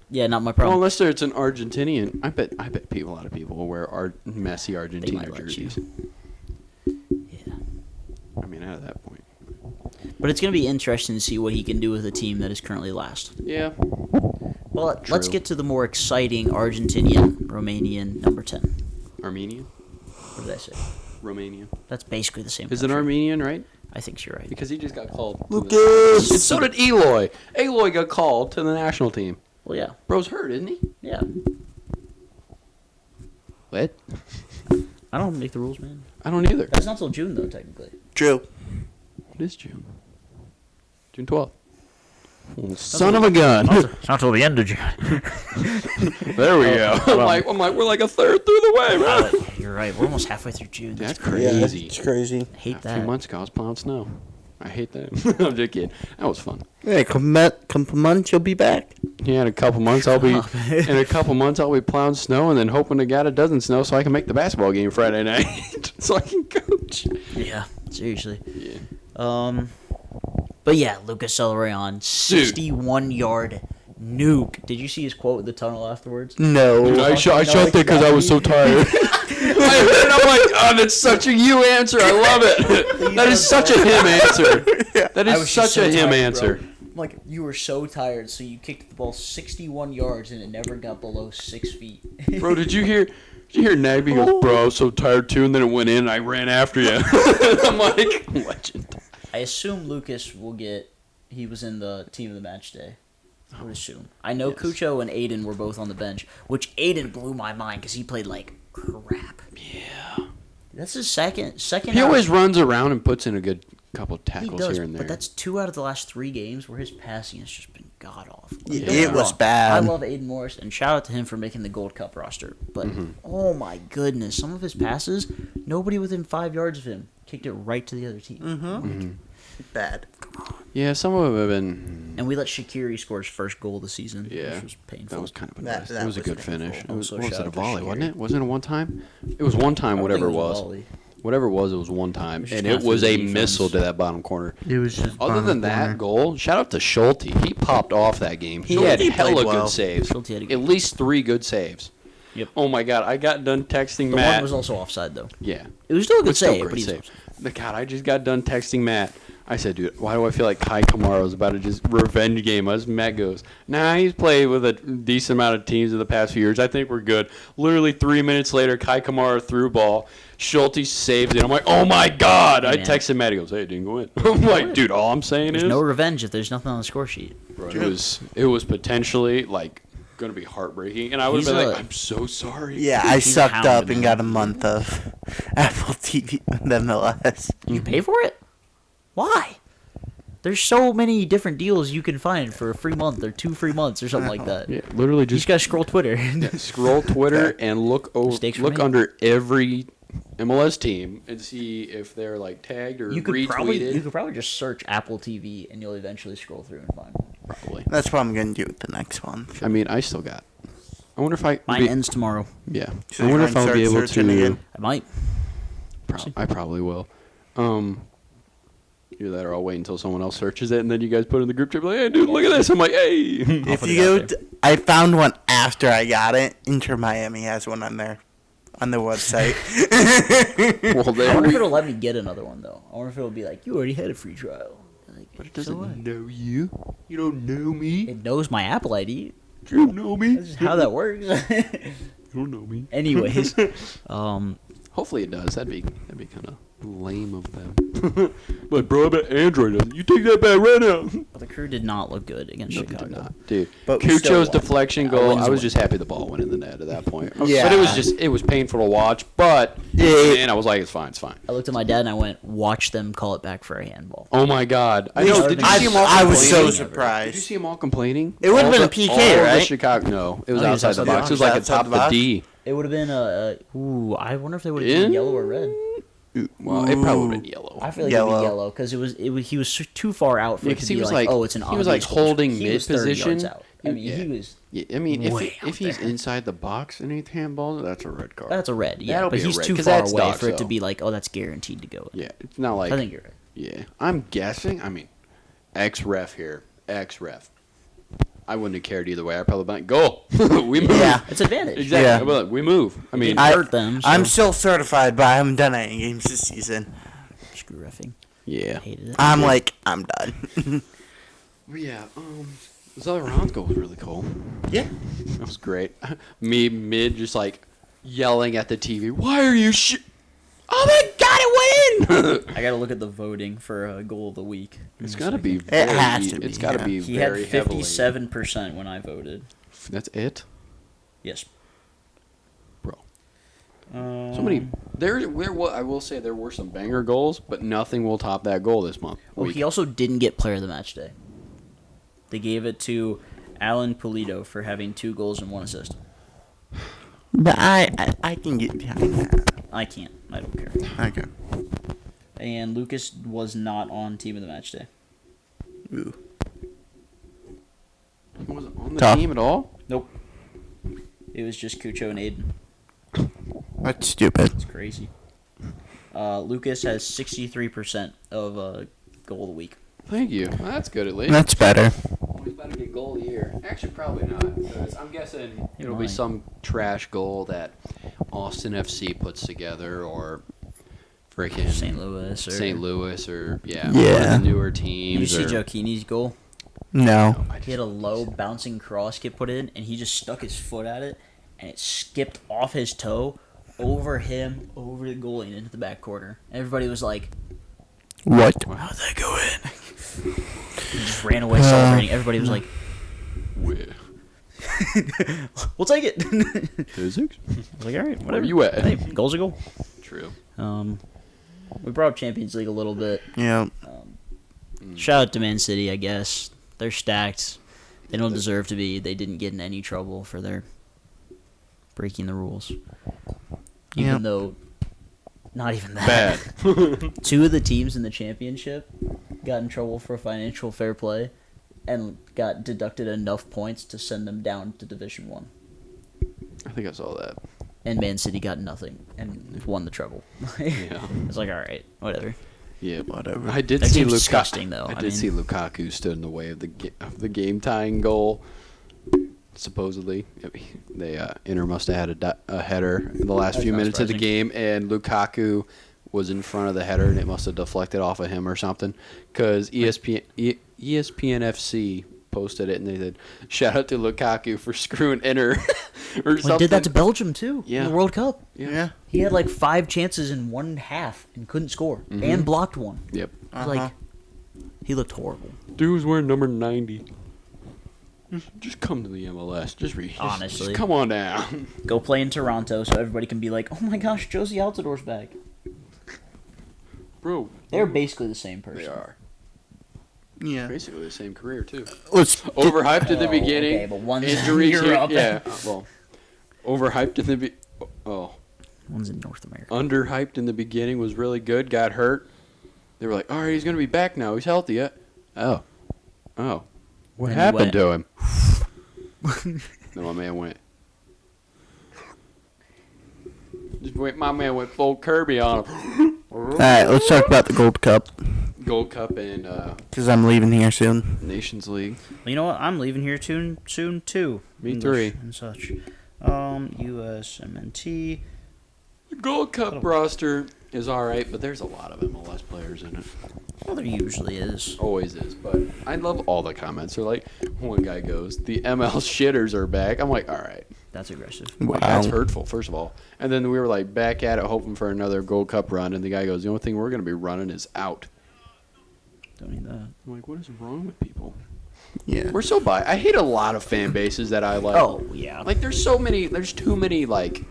Yeah, not my Well, problem. unless it's an Argentinian. I bet a lot of people will wear Messi Argentina might let you. jerseys. Yeah. I mean, out of that point. But it's going to be interesting to see what he can do with a team that is currently last. Yeah. Well, let's True. get to the more exciting Argentinian, Romanian number 10. Armenian? What did I say? Romanian. That's basically the same. Is it country. Armenian, right? I think you're right. Because he just got called. to Lucas! And so did Eloy. Eloy got called to the national team. Well, yeah. Bro's hurt, isn't he? Yeah. What? I don't make the rules, man. I don't either. That's not till June, though, technically. True. What is June? June 12th. Son of a gun. It's not till the end of June. There we go. I'm like, we're like a third through the way, bro. You're right. We're almost halfway through June. That's Yeah, crazy. it's crazy. I hate A few that. months ago, I was plowing snow. I hate that. I'm just kidding. That was fun. Yeah, couple months, you'll be back. Yeah, in a couple months I'll be plowing snow, and then hoping to God it doesn't snow, so I can make the basketball game Friday night, so I can coach. Yeah, seriously. Yeah. But yeah, Lucas Celerayon, 61-yard nuke. Did you see his quote in the tunnel afterwards? No. I shot that because I was so tired. I heard it, I'm like, oh, that's such a you answer. I love it. That is such a him answer. That I is was just such a so him tired, answer. bro. Like, you were so tired, so you kicked the ball 61 yards and it never got below 6 feet. Bro, did you hear Nagby goes, bro, I was so tired too, and then it went in and I ran after you. I'm like, legend. I assume Lucas will get. He was in the team of the match day. I would assume. I know Yes. Cucho and Aiden were both on the bench, which Aiden blew my mind because he played like crap. Yeah. That's his second. He always runs around and puts in a good couple He tackles does, here and there. but that's 2 out of the last 3 games where his passing has just been god awful. Yeah, Don't get it me was wrong, bad. I love Aiden Morris, and shout out to him for making the Gold Cup roster. But oh my goodness, some of his passes, nobody within 5 yards of him kicked it right to the other team. Mm-hmm. Bad. Yeah, some of them have been. And we let Shaqiri score his first goal of the season, Yeah, which was painful. that was kind of a That- nice. that It was a was good painful. finish. It was, Also, what was shout it, a out to volley, wasn't Shaqiri. it? Wasn't it a one time? It was one time, I don't whatever think it was. a volley. Whatever it was one time. just And kinda it was through a the defense. missile to that bottom corner. It was just. Other bottom than that corner. goal, shout out to Schulte. He popped off that game. He had Schulte hella played well. good saves. Schulte had a good At least 3 good saves. Yep. Oh my god, I got done texting The Matt. one was also offside, though. Yeah. It was still a good It's still save, great but he's save. offside. God, I just got done texting Matt. I said, dude, why do I feel like Kai Kamaro's about to just revenge game us? Matt goes, nah, he's played with a decent amount of teams in the past few years. I think we're good. Literally 3 minutes later, Kai Kamara threw ball. Schulte saved it. I'm like, oh my god! I man. texted Matt. He goes, hey, it didn't go in. I'm like, dude, all I'm saying There's is, no revenge if there's nothing on the score sheet. bro, it was potentially like gonna be heartbreaking, and I would have He's been a- like, I'm so sorry. Yeah, I He's sucked hounded, up and man. got a month of Apple TV and MLS. Did you pay for it? Why? There's so many different deals you can find for a free month or 2 free months or something like that. Yeah, literally You just just gotta scroll Twitter. scroll Twitter and look Mistakes for me. under every MLS team and see if they're like tagged or You could retweeted. probably just search Apple TV and you'll eventually scroll through and find it. Probably. That's what I'm gonna do with the next one. I mean, I still got. I wonder if I. Mine be- ends tomorrow. Yeah. So I you're wonder if gonna I'll be start able searching to. again? I might. I probably will. Either that or I'll wait until someone else searches it and then you guys put it in the group chat like, hey, dude, look at this. I'm like, hey. If put you it go, out to, I found one after I got it. Inter Miami has one on there, on the website. Well, I there wonder if we it'll let me get another one though. I wonder if it'll be like, you already had a free trial. Like, But it so what? doesn't know you. You don't know me. It knows my Apple ID. You don't know me. That's just how that works. You don't know me. Anyways, Hopefully it does. That'd be kind of lame of them. But bro, I bet Android doesn't. You take that back right now. the crew did not look good against No, they Chicago. did not. Dude, But we still Cucho's won. deflection Yeah, goal, wins I the was win. just happy the ball went in the net at that point. Yeah. But it was painful to watch, but Yeah. man, I was like, it's fine. I looked at my dad and I went, watch them call it back for a handball. Oh my god. I know, did you I, see him all I was so complaining? surprised. Did you see him all complaining? It would've All been a the- PK, all the right? Chicago, no, it was Oh, he was outside the outside the box. It was box. like Outside atop the the box? D. It would have been I wonder if they would have been In? yellow or red. Well, it probably would have been yellow. I feel like it would Yellow. be yellow because he was too far out for Yeah, it 'cause to he be was like, like- oh, it's an he was, obvious like, goal. holding He was 30 yards mid-position. out. I mean, Yeah. he was. Yeah, I mean, Way out if he's there. inside the box and he handballs, that's a red card. That's a red, yeah, That'll but be a he's red, too 'cause far that's away dogs, for it to though. be like, oh, that's guaranteed to go. Yeah, it's not like. I think you're right. Yeah, I'm guessing. I mean, ex-ref here, ex-ref. I wouldn't have cared either way. I probably been like, goal. We move. Yeah. It's advantage. Exactly. Yeah. I'd be like, we move. I mean, I hurt them. So. I'm still certified, but I haven't done any games this season. screw reffing. yeah. Hated it. I'm like, I'm done. Yeah. This other round goal was really cool. Yeah. That was great. Me mid just like yelling at the TV. Why are you Oh my god, it went in! I gotta look at the voting for goal of the week. It's gotta be. It has to It's be, gotta yeah. be He had very heavily. 57% when I voted. That's it, Yes. bro. So many. I will say there were some banger goals, but nothing will top that goal this month. Well, he also didn't get player of the match day. They gave it to Alan Pulido for having 2 goals and 1 assist. But I can get behind that. I can't. I don't care. Okay. And Lucas was not on team of the match day. Ooh. He wasn't on the Tough. team at all. Nope. It was just Cucho and Aiden. That's stupid. It's crazy. Lucas has 63% of goal of the week. Thank you. Well, that's good at least. That's better. He's about to get goal of the year. Actually, probably not. Because I'm guessing it'll be might. some trash goal that Austin FC puts together, or freaking St. Louis or St. Louis, or Yeah. one of the newer Did you teams. see or, Joaquini's goal? No. He had a low bouncing cross get put in, and he just stuck his foot at it, and it skipped off his toe over him, over the goalie, and into the back corner. Everybody was like, What? how'd that go in? He just ran away celebrating. Everybody was like, Where? we'll take it. Physics? I was like, all right, whatever. Where you at? Hey, goal's a goal. True. We brought up Champions League a little bit. Yeah. Shout out to Man City, I guess. They're stacked. They don't deserve to be. They didn't get in any trouble for their breaking the rules. Even Yep. though Not even that. Bad. 2 of the teams in the championship got in trouble for financial fair play and got deducted enough points to send them down to Division 1. I think I saw that. And Man City got nothing and won the treble. Yeah. It's like, all right, whatever. Yeah, Whatever. I did That see team's Lukaku. disgusting, though. I I did mean- see Lukaku stood in the way of the game tying goal. Supposedly, Inter must have had a header in the last That's few not minutes of the surprising. game, and Lukaku was in front of the header, and it must have deflected off of him or something. Because ESPN FC posted it, and they said, "Shout out to Lukaku for screwing Inter," or We something. did that to Belgium, too, Yeah. in the World Cup. Yeah. He had like 5 chances in one half and couldn't score and blocked one. Yep. It was like, he looked horrible. Dude was wearing number 90. Just come to the MLS. Honestly. just come on down. Go play in Toronto so everybody can be like, oh my gosh, Josie Altidor's back. Bro, They're basically the same person. they are. Yeah. Basically the same career, too. Let's Overhyped at the Oh, beginning. okay, but one's Injuries in here. Europe. Yeah. Well, overhyped in the One's in North America. underhyped in the beginning, was really good, got hurt. They were like, all right, he's going to be back now. He's healthy. Yeah. Oh. What Then he happened went. to him? Then my man went. My man went full Kirby on him. All right, let's talk about the Gold Cup Gold Cup and because I'm leaving here soon. Nations League. Well, you know what? I'm leaving here soon too. Me English three. And such. USMNT. The Gold Cup roster is all right, but there's a lot of MLS players in it. Well, there usually is. Always is, but I love all the comments. They're like, one guy goes, the ML shitters are back. I'm like, all right. That's aggressive. Wow. That's hurtful, first of all. And then we were like back at it, hoping for another Gold Cup run, and the guy goes, the only thing we're going to be running is out. Don't need that. I'm like, what is wrong with people? Yeah. We're so biased. I hate a lot of fan bases that I like. Oh, yeah. Like, there's too many, like,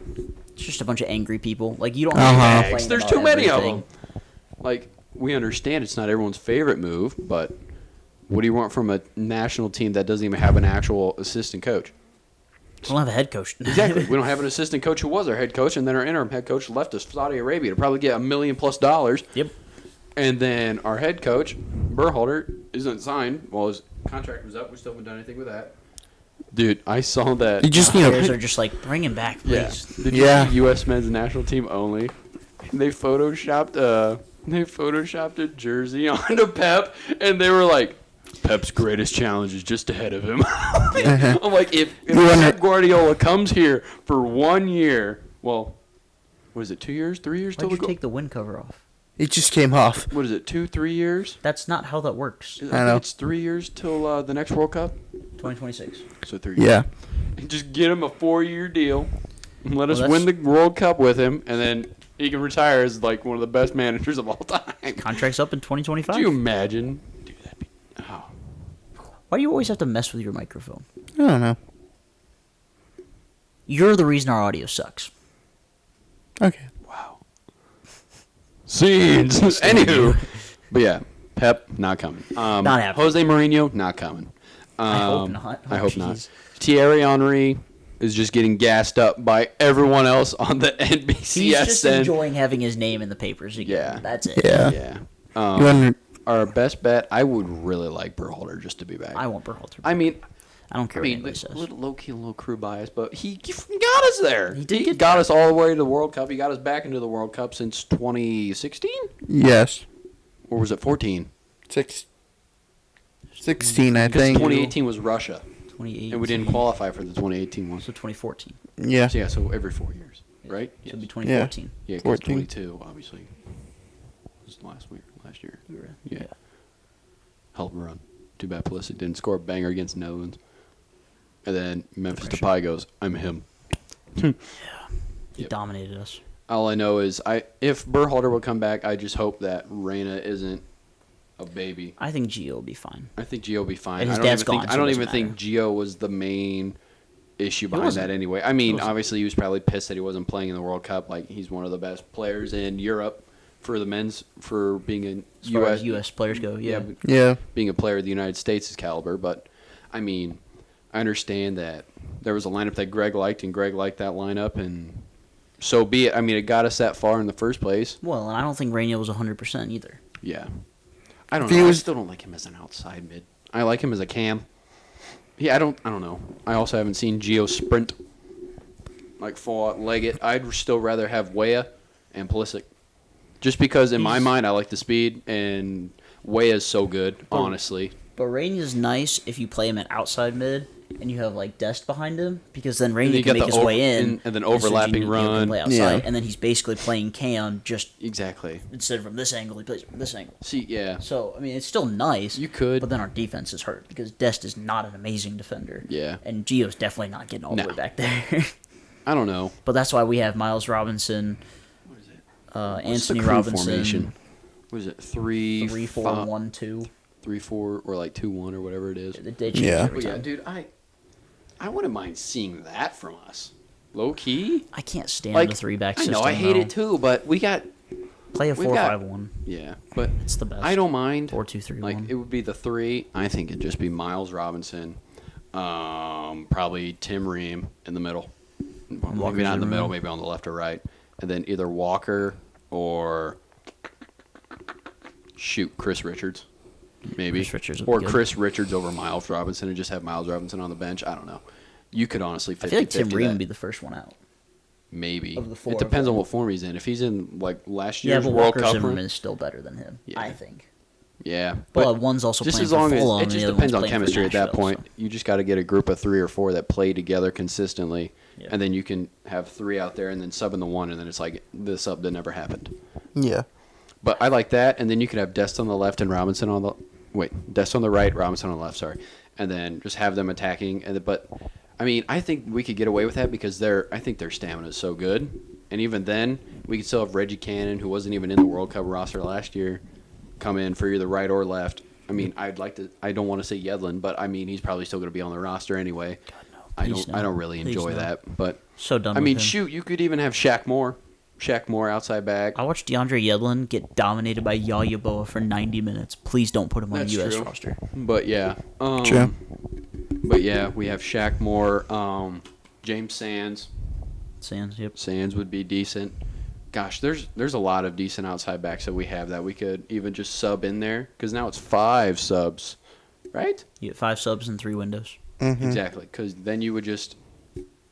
It's just a bunch of angry people. Like, you don't Uh-huh. complain there's about too many everything. of them. Like, we understand it's not everyone's favorite move, but what do you want from a national team that doesn't even have an actual assistant coach? We don't have a head coach. Exactly. We don't have an assistant coach who was our head coach, and then our interim head coach left us Saudi Arabia to probably get $1 million+ dollars. Yep. And then our head coach, Berhalter, isn't signed. Well, his contract was up. We still haven't done anything with that. Dude, I saw that. You just need Players a are just like, bring him back, Yeah. please. Did you Yeah. see U.S. men's national team only? They photoshopped a jersey onto Pep, and they were like, Pep's greatest challenge is just ahead of him. I'm like, if You wonder- Pep Guardiola comes here for 1 year, well, what is it, 2 years, 3 years till Why'd the you go? take the wind cover off? It just came off. What is it, 2-3 years? That's not how that works. I I think know. it's 3 years till the next World Cup. 2026. So 3 years. Yeah. And just get him a 4-year deal, and let us Well, win the World Cup with him, and then he can retire as like one of the best managers of all time. Contract's up in 2025. Could you imagine? Dude, that'd be. Oh. Why do you always have to mess with your microphone? I don't know. You're the reason our audio sucks. Okay. Wow. Scenes. Anywho. But yeah, Pep, not coming. Not happening. Jose Mourinho, not coming. I hope not. I Oh, hope jeez. not. Thierry Henry is just getting gassed up by everyone else on the NBCSN. He's just enjoying having his name in the papers again. Yeah. That's it. Yeah. Yeah. You wonder, Our best bet, I would really like Berhalter just to be back. I want Berhalter. I mean, I don't care what a anybody says. little low-key, a little crew bias, but he got us there. He did get got us all the way to the World Cup. He got us back into the World Cup since 2016? yes. Or was it 14? 16, I Because think. 2018 was Russia, 2018. and we didn't qualify for the 2018 one. So 2014. Yeah. So, yeah, so every 4 years, right? So it'd be Yes. 2014. Yeah, because 14. 22, obviously, was last year. Yeah. Yeah. Hell of a run. Too bad Pulisic didn't score a banger against the Netherlands. And then Memphis Depay goes, I'm him. He Yep. dominated us. All I know is if Berhalter will come back, I just hope that Reyna isn't a baby. I think Gio will be fine. I think Gio will be fine. And his I don't dad's even think, gone, I so don't it even doesn't think matter. Gio was the main issue behind wasn't. that anyway. I mean, wasn't. obviously he was probably pissed that he wasn't playing in the World Cup. Like, he's one of the best players in Europe for the men's, for being a As far as U.S. players go, yeah. but Yeah. being a player of the United States' caliber. But, I mean, I understand that there was a lineup that Greg liked, and Greg liked that lineup, and so be it. I mean, it got us that far in the first place. Well, and I don't think Rainier was 100% either. Yeah. I don't If he know. I was- still don't like him as an outside mid. I like him as a cam. Yeah, I don't know. I also haven't seen Gio sprint, like full out leg it. I'd still rather have Weah and Pulisic. Just because in my mind I like the speed and Weah is so good, honestly. But Rainier's nice if you play him at outside mid and you have like Dest behind him, because then you Rainier can get make the his way in and then overlapping Serginho can run. play outside, Yeah. and then he's basically playing Cam just Exactly. instead of from this angle, he plays from this angle. See, yeah. So I mean, it's still nice. You could. but then our defense is hurt because Dest is not an amazing defender. Yeah. and Gio's definitely not getting all the No. way back there. I don't know. But that's why we have Miles Robinson, What's Anthony the crew Robinson, formation? What is it? 3, 3, 4, 5, 1, 2. 3, 4, or like 2-1 or whatever it is. They change Yeah. every But yeah, time. dude, I wouldn't mind seeing that from us. Low key. I can't stand Like the 3-back I system. know I hate though. it too, but we got Play a we've got- 4-5-1. yeah, but It's the best. I don't mind. 4-2-3-1. Like it would be the 3. I think it'd just be Miles Robinson, probably Tim Ream in the middle. Maybe not in the Zimmerman. middle, maybe on the left or right, and then either Walker or Chris Richards, maybe, Chris Richards would be or good. Chris Richards over Miles Robinson, and just have Miles Robinson on the bench. I don't know. You could honestly 50-50 I feel like Tim Ream that. would be the first one out. Maybe of the four it of depends them. on what form he's in. If he's in like last Yeah, year's but World Walker Cup Zimmerman run, is still better than him, Yeah. I think. yeah, But one's also just playing as for long as Fulham, it and just the other depends one's on playing for chemistry at that Nashville, point. so. You just got to get a group of 3 or 4 that play together consistently, Yeah. and then you can have 3 out there and then sub in the 1, and then it's like the sub that never happened. Yeah. But I like that, and then you could have Dest on the left and Robinson on the Dest on the right, Robinson on the left. Sorry, and then just have them attacking. But I mean, I think we could get away with that because I think their stamina is so good, and even then we could still have Reggie Cannon, who wasn't even in the World Cup roster last year, come in for either right or left. I mean, I don't want to say Yedlin, but I mean he's probably still going to be on the roster anyway. Please I no. don't really Please enjoy no. that, but So done I with mean, him. shoot, you could even have Shaq Moore outside back. I watched DeAndre Yedlin get dominated by Yaya Boa for 90 minutes. Please don't put him on That's the U.S. true. roster. But yeah, True. But yeah, we have Shaq Moore, James Sands. Sands, yep. Sands would be decent. Gosh, there's a lot of decent outside backs that we have that we could even just sub in there because now it's 5 subs, right? You get 5 subs and 3 windows. Exactly, because then you would just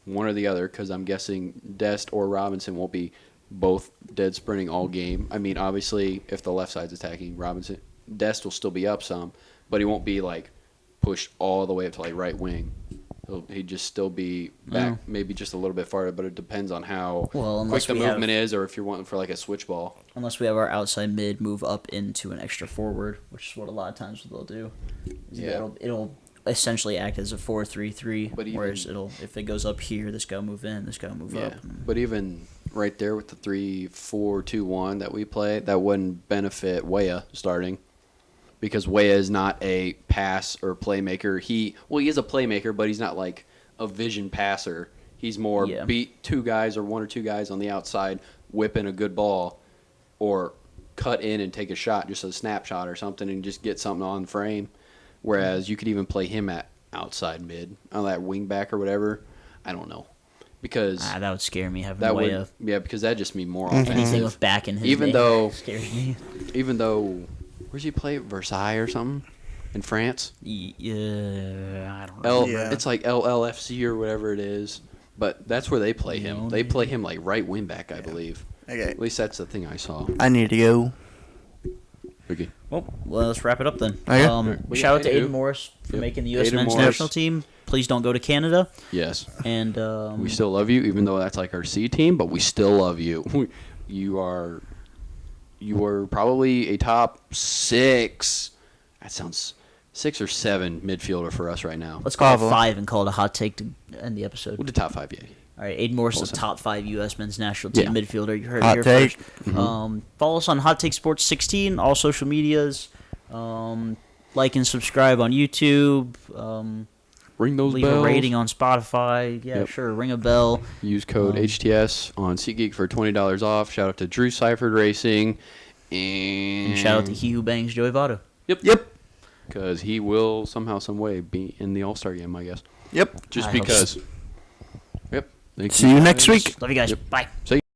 one or the other. Because I'm guessing Dest or Robinson won't be both dead sprinting all game. I mean, obviously, if the left side's attacking, Dest will still be up some, but he won't be like pushed all the way up to like right wing. He'd just still be back, Oh. maybe just a little bit farther, but it depends on how Well, quick unless the we have- movement is, or if you're wanting for like a switch ball. Unless we have our outside mid move up into an extra forward, which is what a lot of times they'll do. Yeah. It'll essentially act as a 4-3-3, But even- whereas if it goes up here, this guy will move in, this guy will move Yeah, up. but even right there with the 3-4-2-1 that we play, that wouldn't benefit Weah starting. Because Weah is not a pass or playmaker. He is a playmaker, but he's not like a vision passer. He's more Yeah. beat 2 guys or 1 or 2 guys on the outside, whipping a good ball, or cut in and take a shot, just a snapshot or something, and just get something on frame. Whereas you could even play him at outside mid, on that wing back or whatever. I don't know, because That would scare me having that way would because that just mean more anything offensive. with back in his Even name though- scares me. Even though, where's he play? Versailles or something in France? Yeah, I don't know. Yeah. It's like LLFC or whatever it is. But that's where they play him. No, They play him like right wing back, I believe. Okay. At least that's the thing I saw. I need to go. Okay. Well, let's wrap it up then. Okay. Well, Shout out to yeah, Aiden Morris for Yep. making the U.S. Aiden men's Morris. national team. Please don't go to Canada. Yes. And We still love you, even though that's like our C team, but we still love you. You are probably a top 6. That sounds 6 or 7 midfielder for us right now. let's call it Bravo. 5 and call it a hot take to end the episode. We'll do top 5, yeah. All right, Aiden Morris is Awesome. a top 5 U.S. men's national team Yeah. midfielder. You heard Hot it here take. first. Follow us on Hot Take Sports 16, all social medias. Like and subscribe on YouTube. Ring those Leave bells. a rating on Spotify. Yeah, Yep. sure. Ring a bell. Use code HTS on SeatGeek for $20 off. Shout out to Drew Siferd Racing. And And shout out to He Who Bangs Joey Votto. Yep. because he will somehow, some way be in the All-Star game, I guess. Yep. Just I hope because. Yep. Thank See you next guys. week. Love you guys. Yep. Bye. See you.